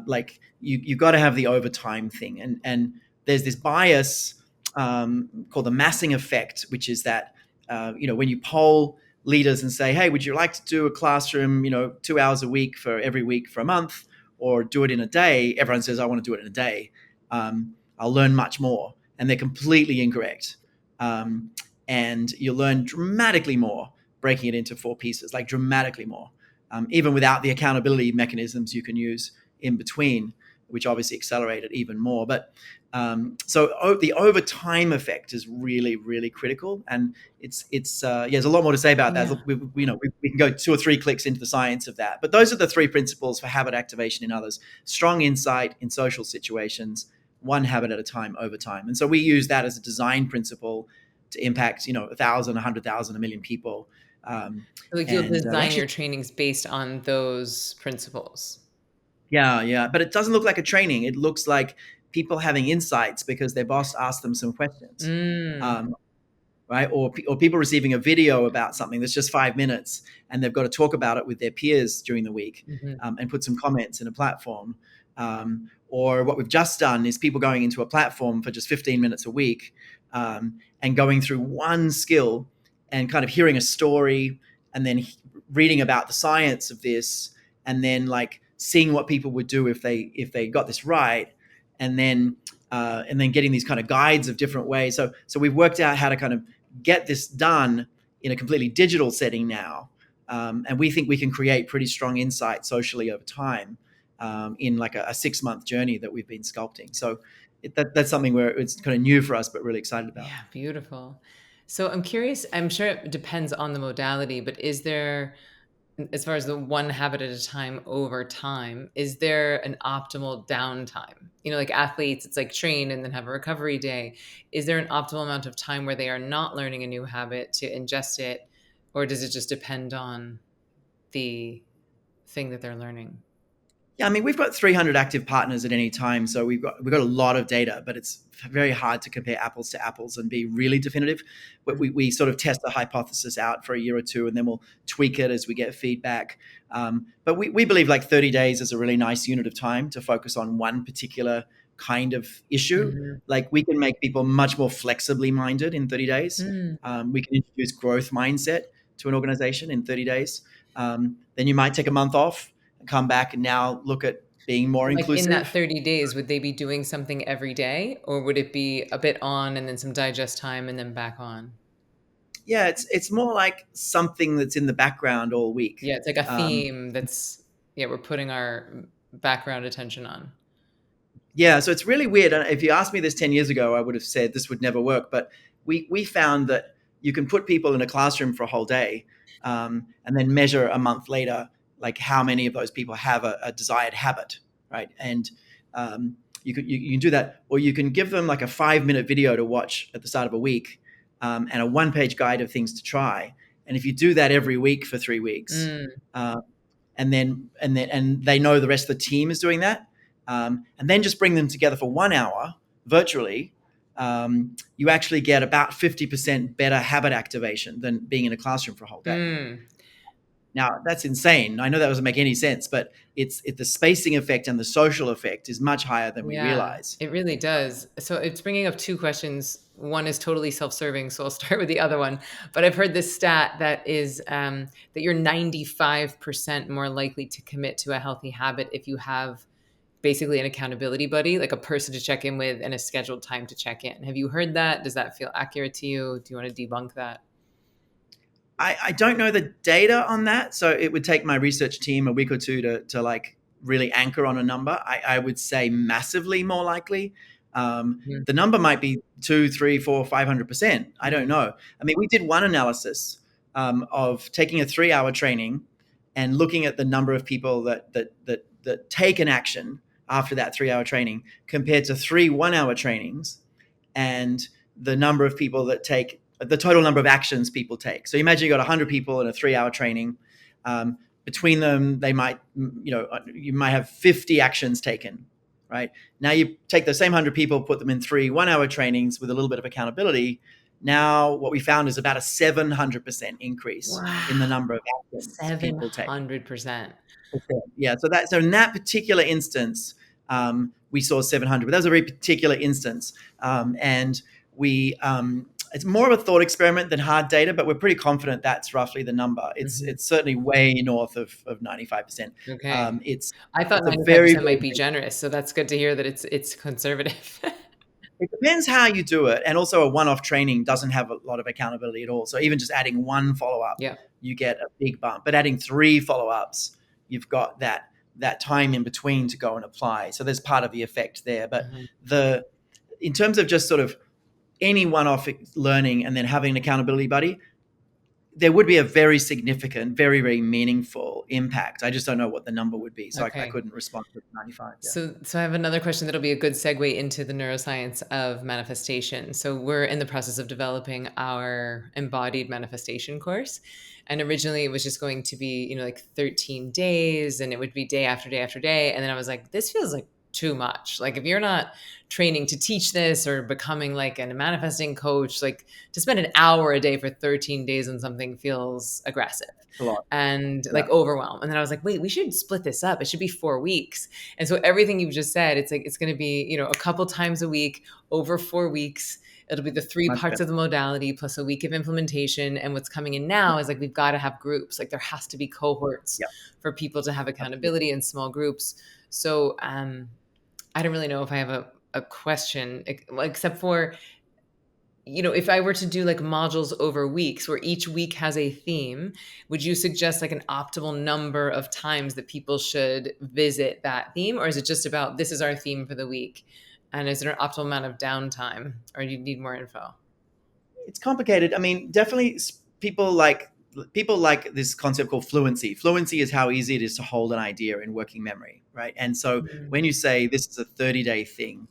like you got to have the overtime thing, and there's this bias called the massing effect, which is that when you poll leaders and say, hey, would you like to do a classroom 2 hours a week for every week for a month, or do it in a day? Everyone says, I want to do it in a day. I'll learn much more, and they're completely incorrect. And you'll learn dramatically more breaking it into 4 pieces, like dramatically more, even without the accountability mechanisms you can use in between, which obviously accelerate it even more. But the overtime effect is really, really critical, and there's a lot more to say about that. Yeah. We can go 2 or 3 clicks into the science of that, but those are the 3 principles for habit activation in others: strong insight in social situations, one habit at a time over time. And so we use that as a design principle to impact 1,000, 100,000, 1 million people. Like you'll And we design actually your trainings based on those principles. Yeah. But it doesn't look like a training. It looks like people having insights because their boss asked them some questions. Mm. Um, right? Or people receiving a video about something that's just 5 minutes, and they've got to talk about it with their peers during the week, Mhm. and put some comments in a platform. Or what we've just done is people going into a platform for just 15 minutes a week, and going through one skill and kind of hearing a story, and then reading about the science of this, and then like seeing what people would do if they got this right, and then getting these kind of guides of different ways. So we've worked out how to kind of get this done in a completely digital setting now, and we think we can create pretty strong insight socially over time, in like a 6-month journey that we've been sculpting. So that's something where it's kind of new for us, but really excited about. Yeah, beautiful. So I'm curious, I'm sure it depends on the modality, but is there, as far as the one habit at a time over time, is there an optimal downtime? Like athletes, it's like train and then have a recovery day. Is there an optimal amount of time where they are not learning a new habit to ingest it? Or does it just depend on the thing that they're learning? Yeah, I mean, we've got 300 active partners at any time, so we've got a lot of data, but it's very hard to compare apples to apples and be really definitive. But we sort of test the hypothesis out for a year or two, and then we'll tweak it as we get feedback. But we believe like 30 days is a really nice unit of time to focus on one particular kind of issue. Mhm. Like we can make people much more flexibly minded in 30 days. Mm. We can introduce growth mindset to an organization in 30 days. Then you might take a month off, come back, and now look at being more Like in that inclusive. 30 days, would they be doing something every day, or would it be a bit on and then some digest time and then back on? Yeah, it's more like something that's in the background all week. Yeah, it's like a Um, theme that's, yeah, we're putting our background attention on. Yeah, so it's really weird. And if you asked me this 10 years ago, I would have said this would never work. But we found that you can put people in a classroom for a whole day, and then measure a month later, like how many of those people have a desired habit, right? And you can do that, or you can give them like a 5-minute video to watch at the start of a week, and a one-page guide of things to try. And if you do that every week for 3 weeks, Mm, uh, and they know the rest of the team is doing that, and then just bring them together for 1 hour virtually, you actually get about 50% better habit activation than being in a classroom for a whole day. mm. Now that's insane. I know that doesn't make any sense, but the spacing effect and the social effect is much higher than we Yeah, realize. it really does. So it's bringing up two questions. One is totally self-serving, so I'll start with the other one. But I've heard this stat that is that you're 95% more likely to commit to a healthy habit if you have basically an accountability buddy, like a person to check in with and a scheduled time to check in. Have you heard that? Does that feel accurate to you? Do you want to debunk that? I don't know the data on that, so it would take my research team a week or two to like really anchor on a number. I would say massively more likely. The number might be 2, 3, 4, 500%. I don't Mm-hmm. know. I mean, we did one analysis of taking a 3-hour training and looking at the number of people that take an action after that 3-hour training compared to 3 1-hour trainings, and the number of people that take the total number of actions people take. So imagine you got 100 people in a 3-hour training. Between them, they might, you might have 50 actions taken, right? Now you take the same 100 people, put them in 3 1-hour trainings with a little bit of accountability. Now what we found is about a 700% increase in the Wow. number of actions people take. 700%. Yeah, so in that particular instance, we saw 700, but that was a very particular instance, and we it's more of a thought experiment than hard data, but we're pretty confident that's roughly the number. It's Mm-hmm. it's certainly way north of 95%. Okay. It's I thought it's a very 95% might very be generous, so that's good to hear that it's conservative. It depends how you do it. And also, a one off training doesn't have a lot of accountability at all. So, even just adding one follow up, Yeah. you get a big bump. But adding 3 follow ups, you've got that time in between to go and apply. So, there's part of the effect there. But Mhm. the in terms of just sort of any one off learning and then having an accountability buddy, there would be a very significant, very, very meaningful impact. I just don't know what the number would be. So, I Okay. couldn't respond to 95. Yeah. So I have another question that'll be a good segue into the neuroscience of manifestation. So we're in the process of developing our embodied manifestation course. And originally it was just going to be, like 13 days, and it would be day after day after day. And then I was like, this feels like too much. Like if you're not training to teach this or becoming like a manifesting coach, like to spend an hour a day for 13 days on something feels aggressive It's a lot. and Yeah. like overwhelm. And then I was like, wait, we should split this up. It should be 4 weeks. And so everything you've just said, it's like it's going to be, a couple times a week over 4 weeks. It'll be the three Much parts better. of the modality plus a week of implementation. And what's coming in now is like we've got to have groups. Like there has to be cohorts Yeah. for people to have Absolutely. accountability in small groups. So I don't really know if I have a question except for if I were to do like modules over weeks where each week has a theme, would you suggest like an optimal number of times that people should visit that theme? Or is it just about this is our theme for the week? And is there an optimal amount of downtime or do you need more info? It's complicated. I mean, definitely people like this concept called fluency. Fluency is how easy it is to hold an idea in working memory, right? And so when you say this is a 30-day thing,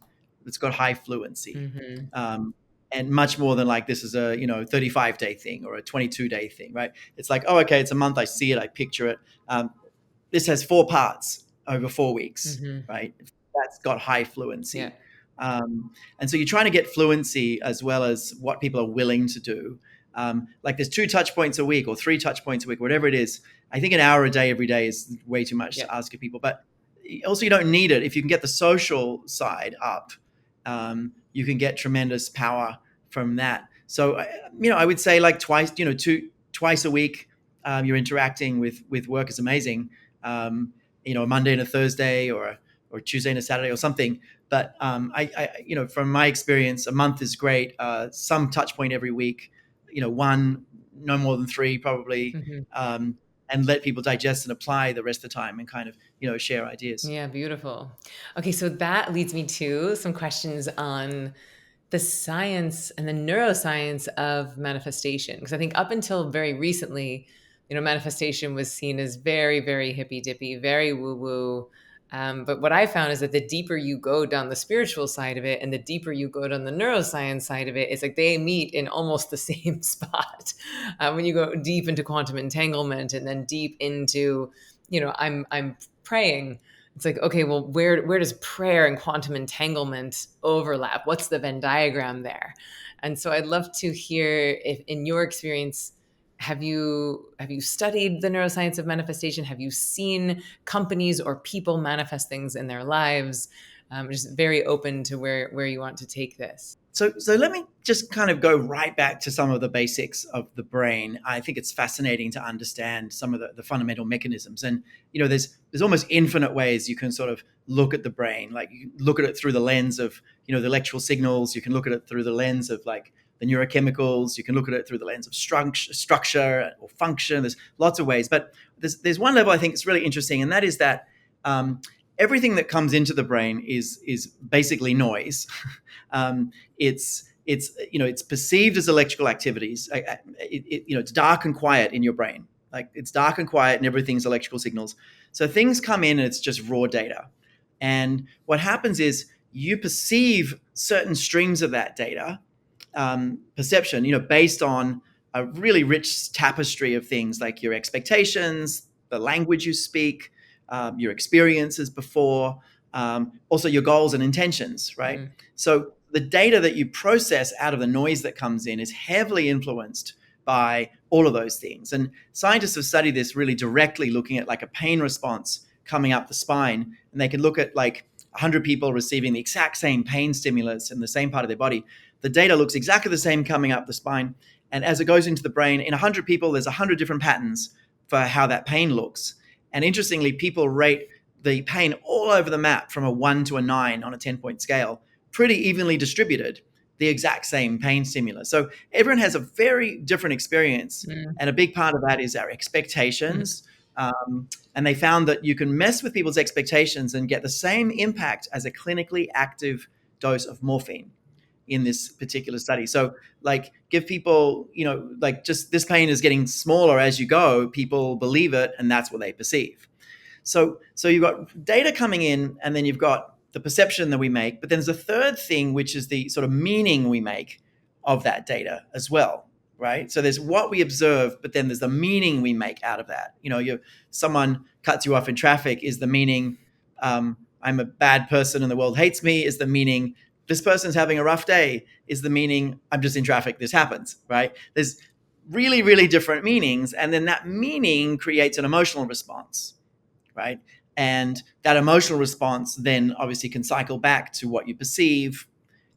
it's got high fluency, Mm-hmm. um, and much more than like this is a 35-day thing or a 22-day thing, right? It's like, oh, okay, it's a month. I see it. I picture it. This has 4 parts over 4 weeks, Mm-hmm. right? That's got high Yeah. fluency. And so you're trying to get fluency as well as what people are willing to do. Like there's 2 touch points a week or 3 touch points a week, whatever it is. I think an hour a day every day is way too much Yeah. to ask of people, but also you don't need it. If you can get the social side up, you can get tremendous power from that. So, I would say like twice a week, you're interacting with work is amazing. A Monday and a Thursday or Tuesday and a Saturday or something. But from my experience, a month is great. Some touch point every week, one, no more than 3 probably, Mm-hmm. and let people digest and apply the rest of the time and kind of, share ideas. Yeah, beautiful. Okay, so that leads me to some questions on the science and the neuroscience of manifestation. Because I think up until very recently, manifestation was seen as very, very hippy dippy, very woo woo. But what I found is that the deeper you go down the spiritual side of it and the deeper you go down the neuroscience side of it, it's like they meet in almost the same spot. When you go deep into quantum entanglement and then deep into, I'm praying, it's like, okay, well, where does prayer and quantum entanglement overlap? What's the Venn diagram there? And so I'd love to hear if in your experience, have you studied the neuroscience of manifestation? Have you seen companies or people manifest things in their lives? Just very open to where you want to take this. So let me just kind of go right back to some of the basics of the brain. I think it's fascinating to understand some of the fundamental mechanisms. And there's almost infinite ways you can sort of look at the brain. Like you can look at it through the lens of the electrical signals. You can look at it through the lens of like the neurochemicals. You can look at it through the lens of structure or function. There's lots of ways, but there's one level I think is really interesting, and that is that everything that comes into the brain is basically noise. It's perceived as electrical activities. It's dark and quiet in your brain. Like it's dark and quiet, and everything's electrical signals. So things come in, and it's just raw data. And what happens is you perceive certain streams of that data, perception, based on a really rich tapestry of things like your expectations, the language you speak, your experiences before, also your goals and intentions, right? Mm. So the data that you process out of the noise that comes in is heavily influenced by all of those things. And scientists have studied this really directly, looking at like a pain response coming up the spine. And they can look at like 100 people receiving the exact same pain stimulus in the same part of their body. The data looks exactly the same coming up the spine. And as it goes into the brain, in 100 people, there's 100 different patterns for how that pain looks. And interestingly, people rate the pain all over the map from a 1 to a 9 on a 10-point scale, pretty evenly distributed, the exact same pain stimulus. So everyone has a very different experience. Mm. And a big part of that is our expectations. And they found that you can mess with people's expectations and get the same impact as a clinically active dose of morphine in this particular study. So like give people, like just this pain is getting smaller as you go, people believe it, and that's what they perceive. So you've got data coming in, and then you've got the perception that we make, but then there's a third thing, which is the sort of meaning we make of that data as well, right? So there's what we observe, but then there's the meaning we make out of that. Someone cuts you off in traffic is the meaning, I'm a bad person and the world hates me, is the meaning this person's having a rough day, is the meaning I'm just in traffic, this happens, right? There's really, really different meanings. And then that meaning creates an emotional response, right? And that emotional response then obviously can cycle back to what you perceive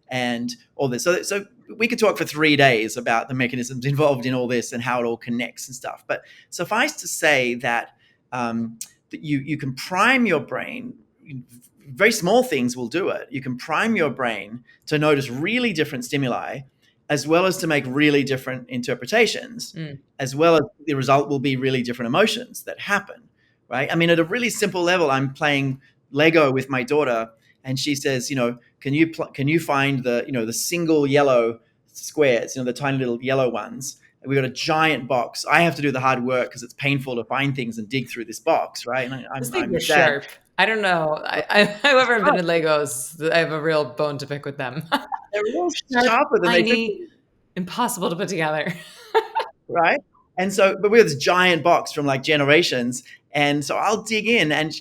and all this. So we could talk for 3 days about the mechanisms involved in all this and how it all connects and stuff. But suffice to say that, that you can prime your brain. Very small things will do it. You can prime your brain to notice really different stimuli, as well as to make really different interpretations, as well as the result will be really different emotions that happen, right? I mean, at a really simple level, I'm playing Lego with my daughter, and she says, can you find the single yellow squares, the tiny little yellow ones? And we've got a giant box. I have to do the hard work because it's painful to find things and dig through this box, right? And Those I things are understand. sharp. I don't know. Whoever invented Legos, I have a real bone to pick with them. They're real Sharp, sharper than they should tiny, be, impossible to put together. right? And so, but we have this giant box from like generations, and so I'll dig in, and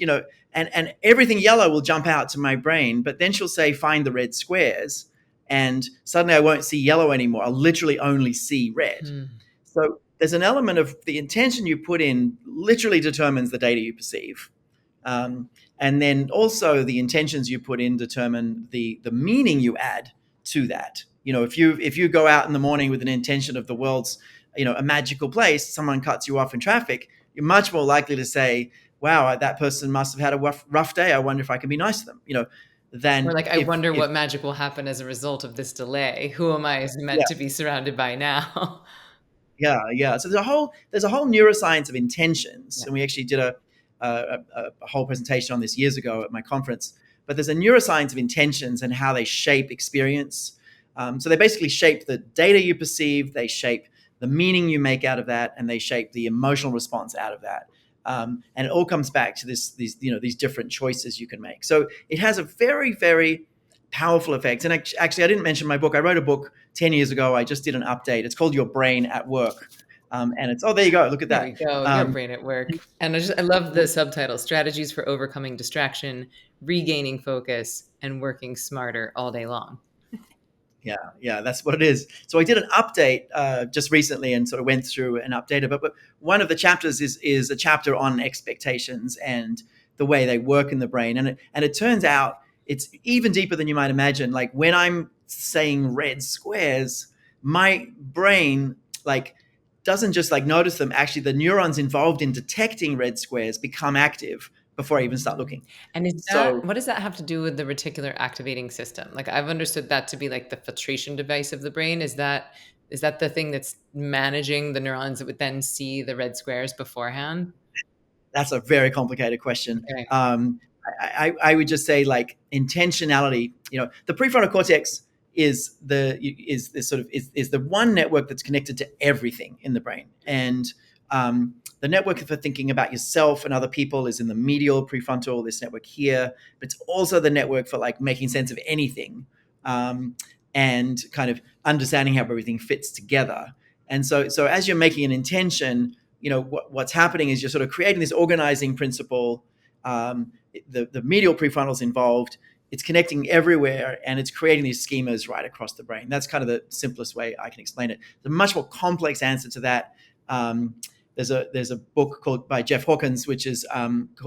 and everything yellow will jump out to my brain, but then she'll say, "Find the red squares," and suddenly I won't see yellow anymore. I'll literally only see red. So there's an element of the intention you put in literally determines the data you perceive. And then also the intentions you put in determine the meaning you add to that. If you go out in the morning with an intention of the world's, a magical place, someone cuts you off in traffic, you're much more likely to say, wow, that person must have had a rough day. I wonder if I can be nice to them, Or than like, I wonder if what magic will happen as a result of this delay. Who am I meant yeah, to be surrounded by now? yeah. So there's a whole neuroscience of intentions, Yeah. and we actually did a whole presentation on this years ago at my conference. But there's a neuroscience of intentions and how they shape experience. So they basically shape the data you perceive, they shape the meaning you make out of that, and they shape the emotional response out of that. And it all comes back to these different choices you can make. So it has a very, very powerful effect. And actually, I didn't mention my book. I wrote a book 10 years ago. I just did an update. It's called Your Brain at Work. And it's, oh, there you go. Look at There we that. go. Your brain at work. And I love the subtitle: Strategies for Overcoming Distraction, Regaining Focus, and Working Smarter All Day Long. Yeah, that's what it is. So I did an update just recently and sort of went through and updated. But one of the chapters is a chapter on expectations and the way they work in the brain. And it turns out it's even deeper than you might imagine. Like when I'm saying red squares, my brain like doesn't just like notice them. Actually, the neurons involved in detecting red squares become active before I even start Mm. looking. And is that So what does that have to do with the reticular activating system? Like, I've understood that to be like the filtration device of the brain. Is that the thing that's managing the neurons that would then see the red squares beforehand? that's a very complicated question. Okay. I would just say like intentionality. The prefrontal cortex is the one network that's connected to everything in the brain, and the network for thinking about yourself and other people is in the medial prefrontal. This network here, but it's also the network for like making sense of anything, and kind of understanding how everything fits together. And so as you're making an intention, what's happening is you're sort of creating this organizing principle. The medial prefrontal is involved. It's connecting everywhere, and it's creating these schemas right across the brain. That's kind of the simplest way I can explain it. The much more complex answer to that. There's a book called by Jeff Hawkins, which is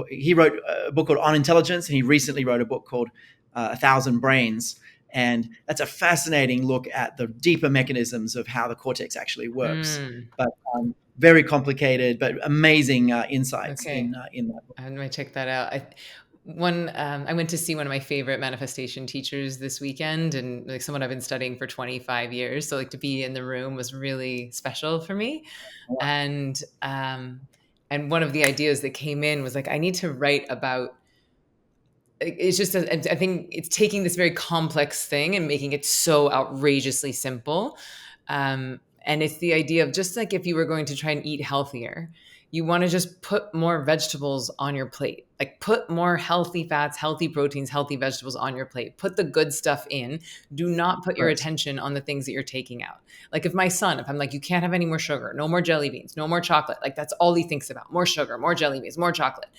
he wrote a book called On Intelligence, and he recently wrote a book called A Thousand Brains. And that's a fascinating look at the deeper mechanisms of how the cortex actually works. Mm, But very complicated, but amazing insights okay. in that book. I might check that out. I went to see one of my favorite manifestation teachers this weekend, and like someone I've been studying for 25 years. So like to be in the room was really special for me. And and one of the ideas that came in was like, I need to write about it's just I think it's taking this very complex thing and making it so outrageously simple. And it's the idea of just like if you were going to try and eat healthier, you want to just put more vegetables on your plate. Like put more healthy fats, healthy proteins, healthy vegetables on your plate. Put the good stuff in. Do not put your Correct. attention on the things that you're taking out. Like if my son, if I'm like, you can't have any more sugar, no more jelly beans, no more chocolate, like that's all he thinks about. More sugar, more jelly beans, more chocolate.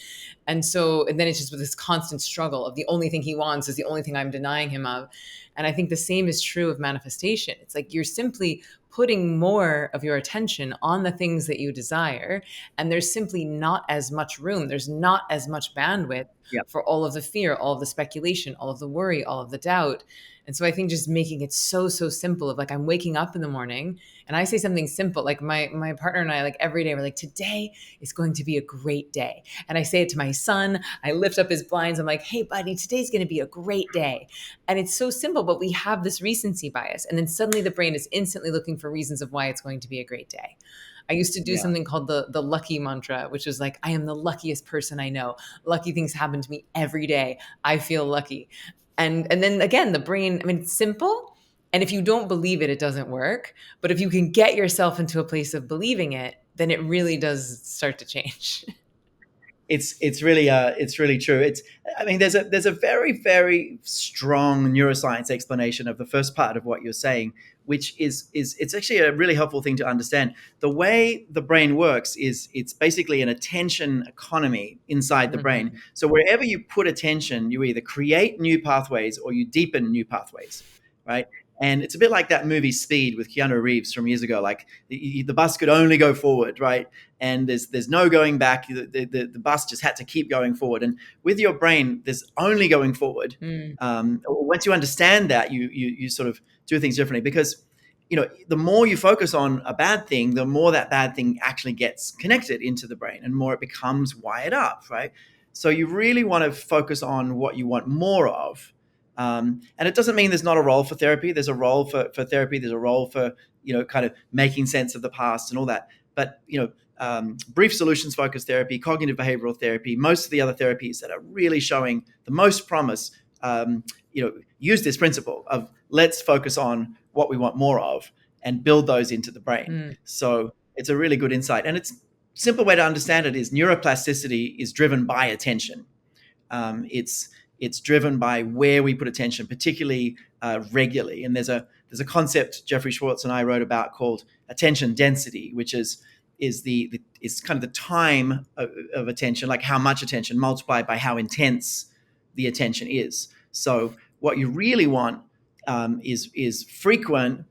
And then it's just with this constant struggle of the only thing he wants is the only thing I'm denying him of. And I think the same is true of manifestation. It's like you're simply putting more of your attention on the things that you desire. And there's simply not as much room. There's not as much bandwidth Yeah. for all of the fear, all of the speculation, all of the worry, all of the doubt. And so I think just making it so, so simple of like, I'm waking up in the morning and I say something simple, like my partner and I, like every day, we're like, today is going to be a great day. And I say it to my son, I lift up his blinds. I'm like, hey buddy, today's going to be a great day. And it's so simple, but we have this recency bias. And then suddenly the brain is instantly looking for reasons of why it's going to be a great day. I used to do Yeah. something called the lucky mantra, which is like, I am the luckiest person I know. Lucky things happen to me every day. I feel lucky. And then again, the brain, I mean, it's simple. And if you don't believe it, it doesn't work. But if you can get yourself into a place of believing it, then it really does start to change. It's really true. I mean there's a very strong neuroscience explanation of the first part of what you're saying, which is it's actually a really helpful thing to understand. The way the brain works is it's basically an attention economy inside the brain. Mhm. So wherever you put attention, you either create new pathways or you deepen new pathways, right? And it's a bit like that movie Speed with Keanu Reeves from years ago. Like the bus could only go forward, right? And there's no going back. The bus just had to keep going forward. And with your brain, there's only going forward. Mm, Once you understand that, you sort of do things differently because the more you focus on a bad thing, the more that bad thing actually gets connected into the brain, and more it becomes wired up, right? So you really want to focus on what you want more of. And it doesn't mean there's not a role for therapy. There's a role for therapy. There's a role for kind of making sense of the past and all that. But brief solutions focused therapy, cognitive behavioral therapy, most of the other therapies that are really showing the most promise, use this principle of let's focus on what we want more of and build those into the brain. mm, So it's a really good insight. And it's simple way to understand it is neuroplasticity is driven by attention. It's driven by where we put attention, particularly regularly. And there's a concept Jeffrey Schwartz and I wrote about called attention density, which is kind of the time of attention, like how much attention multiplied by how intense the attention is. So what you really want is frequent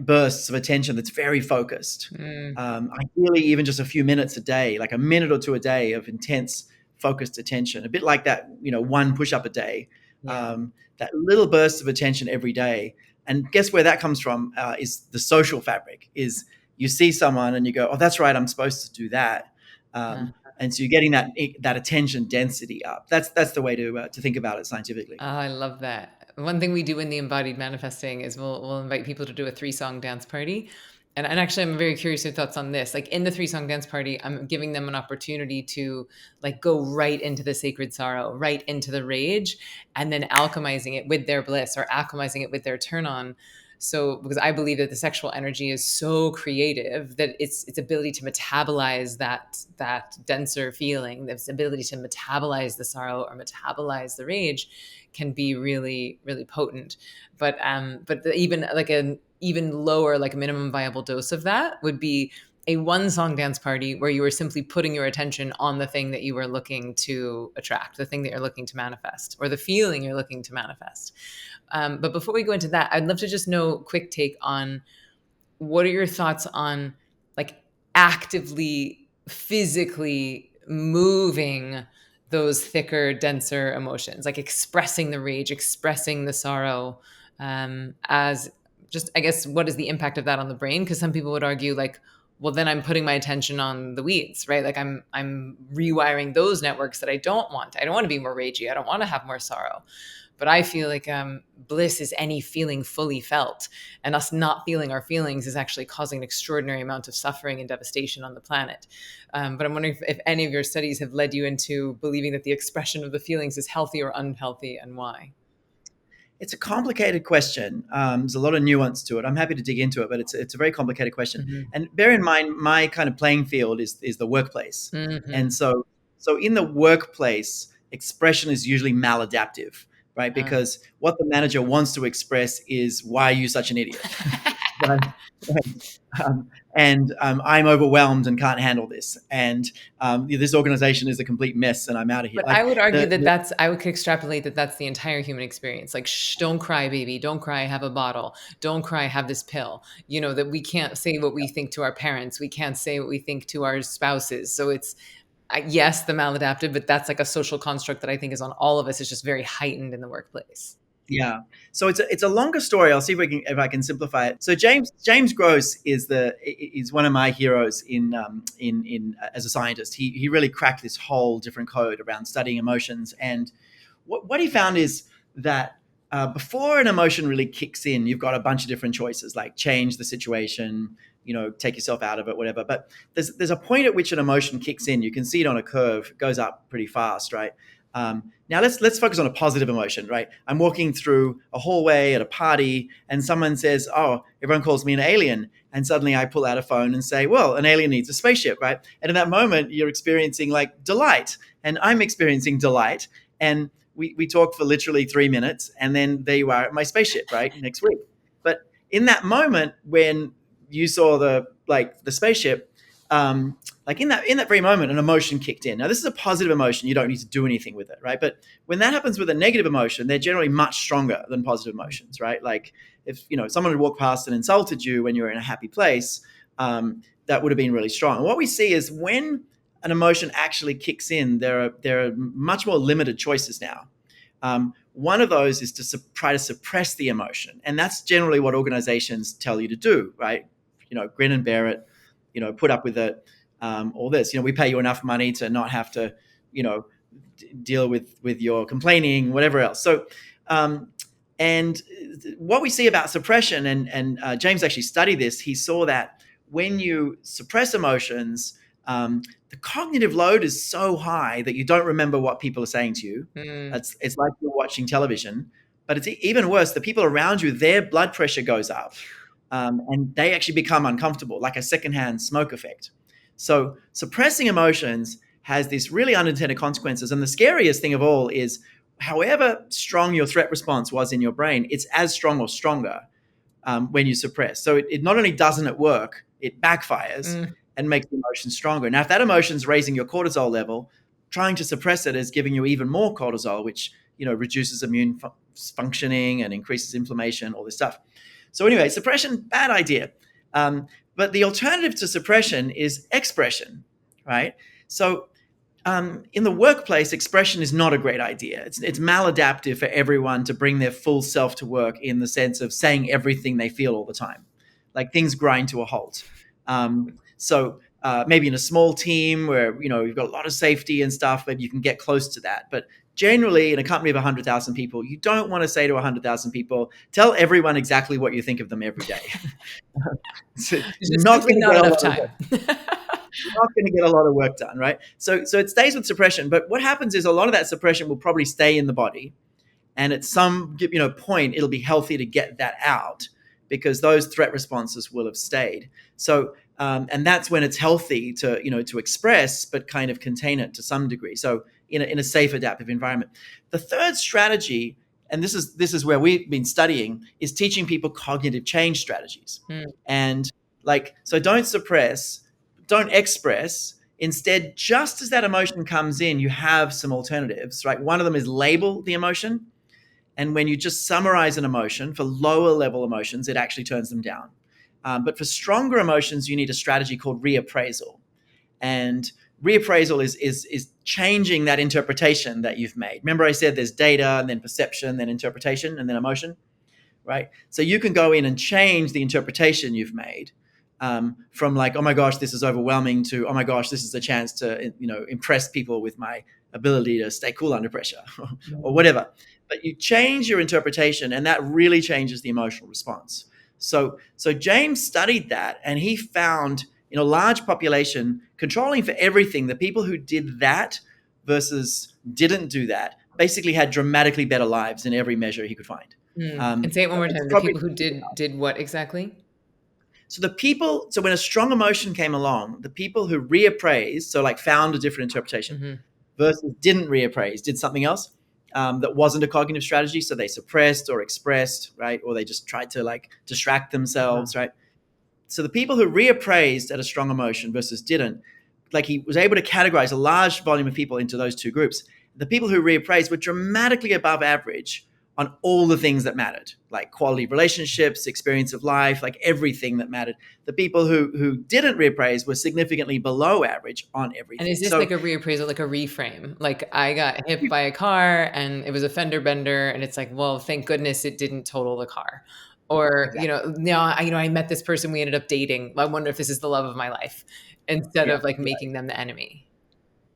bursts of attention that's very focused. mm. Ideally, even just a few minutes a day, like a minute or two a day of intense focused attention, a bit like that, one push up a day. Yeah. that little burst of attention every day. And guess where that comes from? Is the social fabric. Is you see someone and you go, oh, that's right, I'm supposed to do that. Uh, And so you're getting that attention density up. That's the way to think about it scientifically. oh, I love that. One thing we do in the embodied manifesting is we'll invite people to do a 3-song dance party. And actually, I'm very curious your thoughts on this. Like in the 3-song dance party, I'm giving them an opportunity to like go right into the sacred sorrow, right into the rage, and then alchemizing it with their bliss or alchemizing it with their turn on. So because I believe that the sexual energy is so creative that its ability to metabolize that denser feeling, its ability to metabolize the sorrow or metabolize the rage can be really, really potent. Even like an even lower, like a minimum viable dose of that would be a 1-song dance party where you were simply putting your attention on the thing that you were looking to attract, the thing that you're looking to manifest, or the feeling you're looking to manifest. But before we go into that, I'd love to just know a quick take on what are your thoughts on like actively, physically moving those thicker, denser emotions, like expressing the rage, expressing the sorrow, as just, I guess, what is the impact of that on the brain? Because some people would argue, like, well, then I'm putting my attention on the weeds, right? Like I'm rewiring those networks that I don't want. I don't want to be more ragey. I don't want to have more sorrow. But I feel like bliss is any feeling fully felt, and us not feeling our feelings is actually causing an extraordinary amount of suffering and devastation on the planet. But I'm wondering if any of your studies have led you into believing that the expression of the feelings is healthy or unhealthy, and why. It's a complicated question. There's a lot of nuance to it. I'm happy to dig into it, but it's a very complicated question. Mm-hmm. And bear in mind, my kind of playing field is the workplace, Mm-hmm. and so in the workplace, expression is usually maladaptive, right? Uh. Because what the manager wants to express is, "Why are you such an idiot?" Right? I'm overwhelmed and can't handle this, and this organization is a complete mess, and I'm out of here. But I Like would argue that the I would extrapolate that that's the entire human experience. Like, shh, don't cry, baby. Don't cry, have a bottle. Don't cry, have this pill. You know, that we can't say what we think to our parents. We can't say what we think to our spouses. So it's, yes, the maladaptive, but that's like a social construct that I think is on all of us. It's just very heightened in the workplace. Yeah. So it's a longer story. I'll see if I can simplify it. So James Gross is one of my heroes in as a scientist. He really cracked this whole different code around studying emotions. And what he found is that before an emotion really kicks in, you've got a bunch of different choices, like change the situation, take yourself out of it, whatever. But there's a point at which an emotion kicks in. You can see it on a curve. It goes up pretty fast, right? Now let's focus on a positive emotion, right? I'm walking through a hallway at a party, and someone says, "Oh, everyone calls me an alien," and suddenly I pull out a phone and say, "Well, an alien needs a spaceship," right? And in that moment, you're experiencing like delight, and I'm experiencing delight, and we talk for literally 3 minutes, and then there you are at my spaceship, right, next week. But in that moment when you saw the spaceship, like in that very moment, an emotion kicked in. Now, this is a positive emotion. You don't need to do anything with it, right? But when that happens with a negative emotion, they're generally much stronger than positive emotions, right? Like if someone had walked past and insulted you when you were in a happy place, that would have been really strong. And what we see is when an emotion actually kicks in, there are much more limited choices now. One of those is to try to suppress the emotion, and that's generally what organizations tell you to do, right? Grin and bear it, put up with it. All this, we pay you enough money to not have to, deal with your complaining, whatever else. So, and what we see about suppression, and James actually studied this. He saw that when you suppress emotions, the cognitive load is so high that you don't remember what people are saying to you. Mm. It's like you're watching television, but it's even worse. The people around you, their blood pressure goes up, and they actually become uncomfortable, like a secondhand smoke effect. So suppressing emotions has these really unintended consequences. And the scariest thing of all is however strong your threat response was in your brain, it's as strong or stronger when you suppress. So it not only doesn't it work, it backfires Mm. and makes the emotion stronger. Now, if that emotion is raising your cortisol level, trying to suppress it is giving you even more cortisol, which reduces immune functioning and increases inflammation, all this stuff. So anyway, suppression, bad idea. But the alternative to suppression is expression, right? So In the workplace, expression is not a great idea. It's maladaptive for everyone to bring their full self to work in the sense of saying everything they feel all the time. Like things grind to a halt. So maybe in a small team where you've got a lot of safety and stuff, maybe you can get close to that. But generally, in a company of 100,000 people, you don't want to say to 100,000 people, "Tell everyone exactly what you think of them every day." So There's you're just not simply going to not get a enough lot of time. you're not going to get a lot of work done, right? So it stays with suppression. But what happens is a lot of that suppression will probably stay in the body, and at some point, it'll be healthy to get that out because those threat responses will have stayed. So and that's when it's healthy to express, but kind of contain it to some degree. So in a safe adaptive environment. The third strategy, and this is where we've been studying, is teaching people cognitive change strategies. Mm, And so don't suppress, don't express. Instead, just as that emotion comes in, you have some alternatives, right? One of them is label the emotion. And when you just summarize an emotion, for lower level emotions, it actually turns them down. But for stronger emotions, you need a strategy called reappraisal. And reappraisal is changing that interpretation that you've made. Remember, I said there's data, and then perception, then interpretation, and then emotion, right? So you can go in and change the interpretation you've made, from like, oh my gosh, this is overwhelming, to, oh my gosh, this is a chance to impress people with my ability to stay cool under pressure, or mm, whatever. But you change your interpretation, and that really changes the emotional response. So James studied that, and he found in a large population, controlling for everything, the people who did that versus didn't do that basically had dramatically better lives in every measure he could find. And say it one more It's time. The probably people who did what exactly? so when a strong emotion came along, the people who reappraised, so like found a different interpretation, Hmm. versus didn't reappraise, did something else that wasn't a cognitive strategy. So they suppressed or expressed, right? Or they just tried to like distract Uh-huh. themselves, right? So the people who reappraised at a strong emotion versus didn't, like he was able to categorize a large volume of people into those two groups. The people who reappraised were dramatically above average on all the things that mattered, like quality of relationships, experience of life, like everything that mattered. The people who didn't reappraise were significantly below average on And everything. is this like So a reappraisal, like a reframe? Like I got hit by a car and it was a fender bender, and it's like, well, thank goodness it didn't total the car. Or, exactly, I met this person, we ended up dating. I wonder if this is the love of my life, instead yeah, of like yeah. making them the enemy.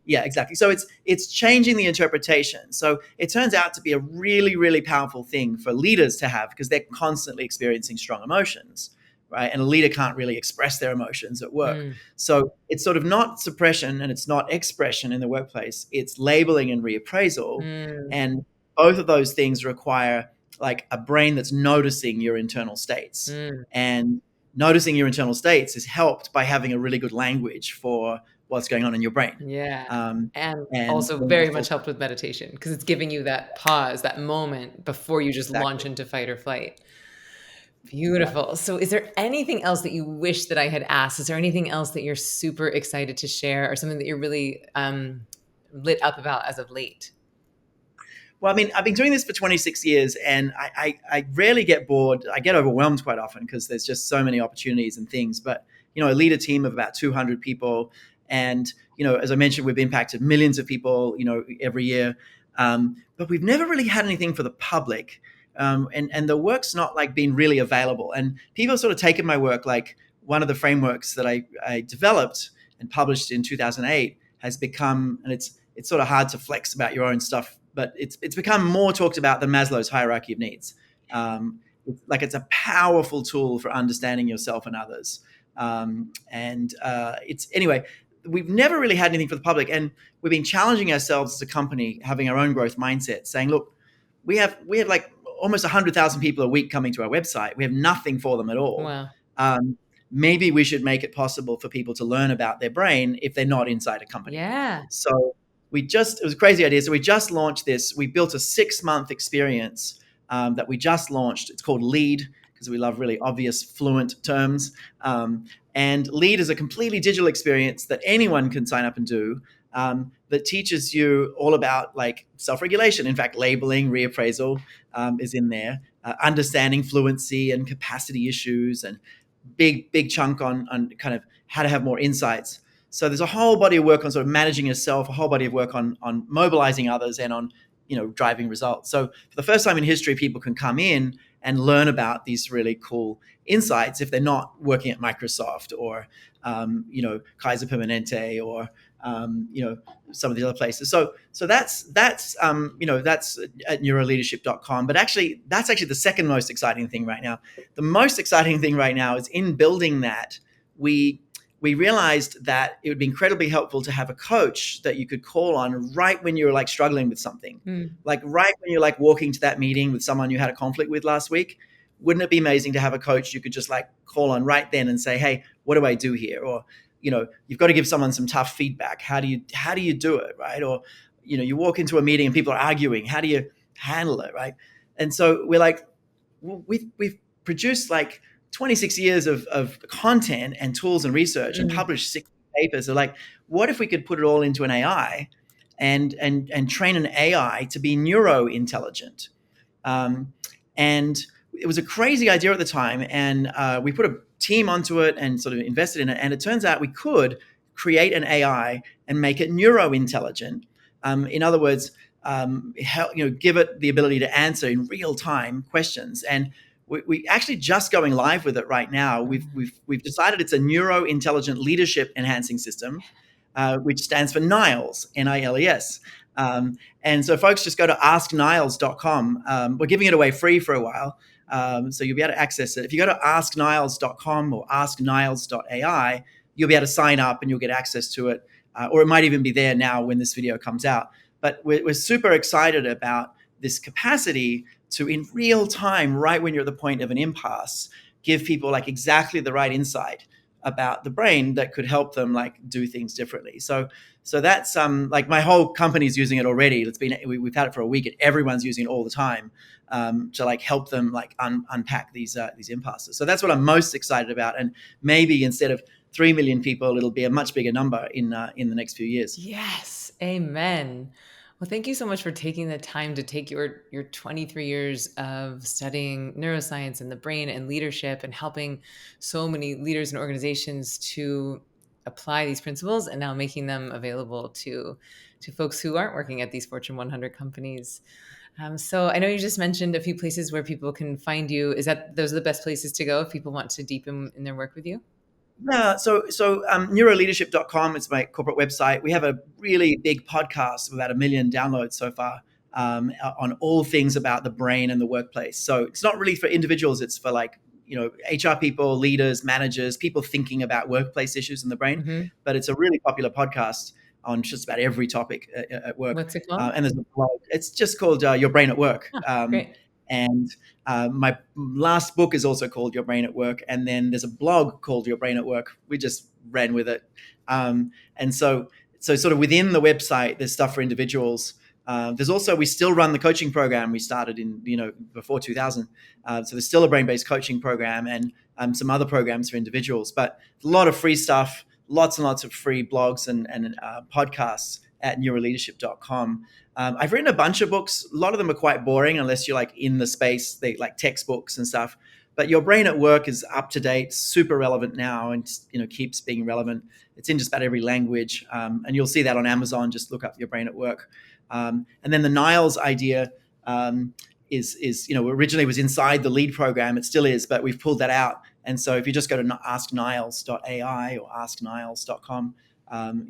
Yeah, exactly. So it's changing the interpretation. So it turns out to be a really, really powerful thing for leaders to have because they're constantly experiencing strong emotions, right? And a leader can't really express their emotions at work. Mm, So it's sort of not suppression and it's not expression in the workplace. It's labeling and reappraisal. mm, And both of those things require like a brain that's noticing your internal states. mm. And noticing your internal states is helped by having a really good language for what's going on in your brain. Yeah. Um, And and also when very that's all much helped with meditation because it's giving you that pause, that moment before you just launch exactly, into fight or flight. exactly. Beautiful. So, is there anything else that you wish that I had asked? Is there anything else that you're super excited to share, or something that you're really lit up about as of late? Well, I mean, I've been doing this for 26 years, and I rarely get bored. I get overwhelmed quite often because there's just so many opportunities and things. But I lead a team of about 200 people, and as I mentioned, we've impacted millions of people, every year. But we've never really had anything for the public, and the work's not like been really available. And people have sort of taken my work, like one of the frameworks that I developed and published in 2008 has become, and it's sort of hard to flex about your own stuff, but it's become more talked about than Maslow's hierarchy of needs. It's a powerful tool for understanding yourself and others. And it's anyway. We've never really had anything for the public, and we've been challenging ourselves as a company, having our own growth mindset, saying, "Look, we have like almost 100,000 people a week coming to our website. We have nothing for them at all. Wow. Um, Maybe we should make it possible for people to learn about their brain if they're not inside a company." Yeah. So it was a crazy idea. So we just launched this. We built a 6-month experience that we just launched. It's called Lead because we love really obvious, fluent terms. And Lead is a completely digital experience that anyone can sign up and do, that teaches you all about like self-regulation. In fact, labeling, reappraisal is in there, understanding fluency and capacity issues, and big chunk on kind of how to have more insights. So there's a whole body of work on sort of managing yourself, a whole body of work on mobilizing others, and on driving results. So for the first time in history, people can come in and learn about these really cool insights if they're not working at Microsoft or Kaiser Permanente or some of the other places. So that's at neuroleadership.com. But actually, that's actually the second most exciting thing right now. The most exciting thing right now is in building that we realized that it would be incredibly helpful to have a coach that you could call on right when you're like struggling with something, Mm. like right when you're like walking to that meeting with someone you had a conflict with last week. Wouldn't it be amazing to have a coach you could just like call on right then and say, hey, what do I do here? Or you've got to give someone some tough feedback. How do you do it, right? Or you walk into a meeting and people are arguing. How do you handle it, right? And so we're like, we've produced like 26 years of content and tools and research and Mm. published 60 papers. So like, what if we could put it all into an AI and train an AI to be neuro intelligent? And it was a crazy idea at the time, and we put a team onto it and sort of invested in it. And it turns out we could create an AI and make it neuro intelligent. In other words, give it the ability to answer in real time questions. And we actually just going live with it right now. We've decided it's a neuro intelligent leadership enhancing system, which stands for NILES, NILES. And so folks just go to askniles.com. We're giving it away free for a while. So you'll be able to access it. If you go to askniles.com or askniles.ai, you'll be able to sign up and you'll get access to it. Or it might even be there now when this video comes out. But we're super excited about this capacity to, in real time, right when you're at the point of an impasse, give people like exactly the right insight about the brain that could help them like do things differently. So that's like my whole company's using it already. We've had it for a week and everyone's using it all the time to like help them like unpack these impasses. So that's what I'm most excited about. And maybe instead of 3 million people, it'll be a much bigger number in the next few years. Yes. Amen. Well, thank you so much for taking the time to take your 23 years of studying neuroscience and the brain and leadership and helping so many leaders and organizations to apply these principles and now making them available to folks who aren't working at these Fortune 100 companies. So I know you just mentioned a few places where people can find you. Is that those are the best places to go if people want to deepen in their work with you? Yeah, so neuroleadership.com is my corporate website. We have a really big podcast with about 1 million downloads so far on all things about the brain and the workplace. So it's not really for individuals, it's for like, HR people, leaders, managers, people thinking about workplace issues in the brain. Hmm. But it's a really popular podcast on just about every topic at work. What's it called? And there's a blog. It's just called Your Brain at Work. Oh, great. And my last book is also called Your Brain at Work. And then there's a blog called Your Brain at Work. We just ran with it. And so sort of within the website, there's stuff for individuals. There's also, we still run the coaching program we started in, before 2000. So there's still a brain-based coaching program and some other programs for individuals, but a lot of free stuff, lots and lots of free blogs and podcasts at neuroleadership.com. I've written a bunch of books. A lot of them are quite boring unless you're like in the space, they like textbooks and stuff. But Your Brain at Work is up to date, super relevant now, and keeps being relevant. It's in just about every language, and you'll see that on Amazon. Just look up Your Brain at Work. And then the Niles idea is originally was inside the lead program. It still is, but we've pulled that out. And so if you just go to askniles.ai or askniles.com,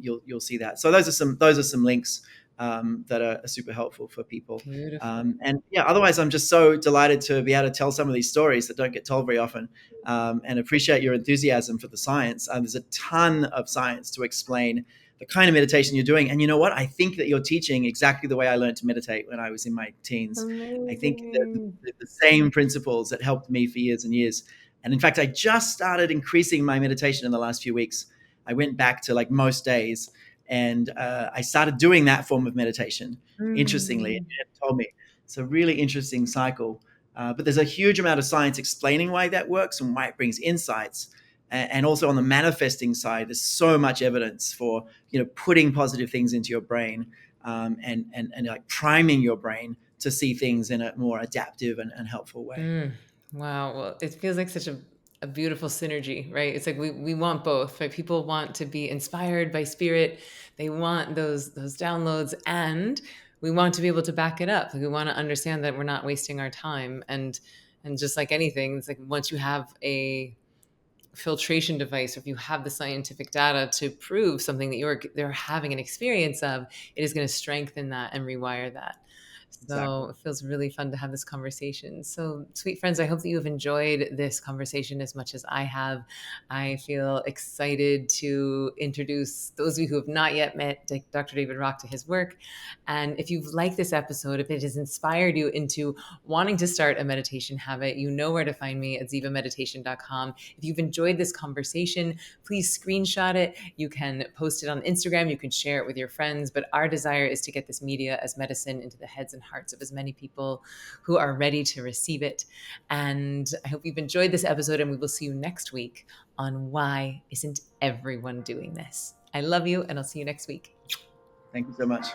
you'll see that. So those are some links that are super helpful for people. Beautiful. And yeah, otherwise, I'm just so delighted to be able to tell some of these stories that don't get told very often, and appreciate your enthusiasm for the science. There's a ton of science to explain the kind of meditation you're doing. And you know what? I think that you're teaching exactly the way I learned to meditate when I was in my teens. I think Amazing. the same principles that helped me for years and years. And in fact, I just started increasing my meditation in the last few weeks. I went back to like most days, and I started doing that form of meditation. Interestingly, Mm. it told me it's a really interesting cycle. But there's a huge amount of science explaining why that works and why it brings insights. And also on the manifesting side, there's so much evidence for putting positive things into your brain, and like priming your brain to see things in a more adaptive and helpful way. Mm. Wow. Well, it feels like such a a beautiful synergy, right? It's like we want both, right? People want to be inspired by spirit. They want those downloads, and we want to be able to back it up. Like, we want to understand that we're not wasting our time. And just like anything, it's like once you have a filtration device, or if you have the scientific data to prove something that they're having an experience of, it is going to strengthen that and rewire that. So Exactly. it feels really fun to have this conversation. So, sweet friends, I hope that you have enjoyed this conversation as much as I have. I feel excited to introduce those of you who have not yet met Dr. David Rock to his work. And if you've liked this episode, if it has inspired you into wanting to start a meditation habit, you know where to find me at zivameditation.com. If you've enjoyed this conversation, please screenshot it. You can post it on Instagram. You can share it with your friends. But our desire is to get this media as medicine into the heads and hearts of as many people who are ready to receive it. And I hope you've enjoyed this episode, and we will see you next week on Why Isn't Everyone Doing This? I love you, and I'll see you next week. Thank you so much.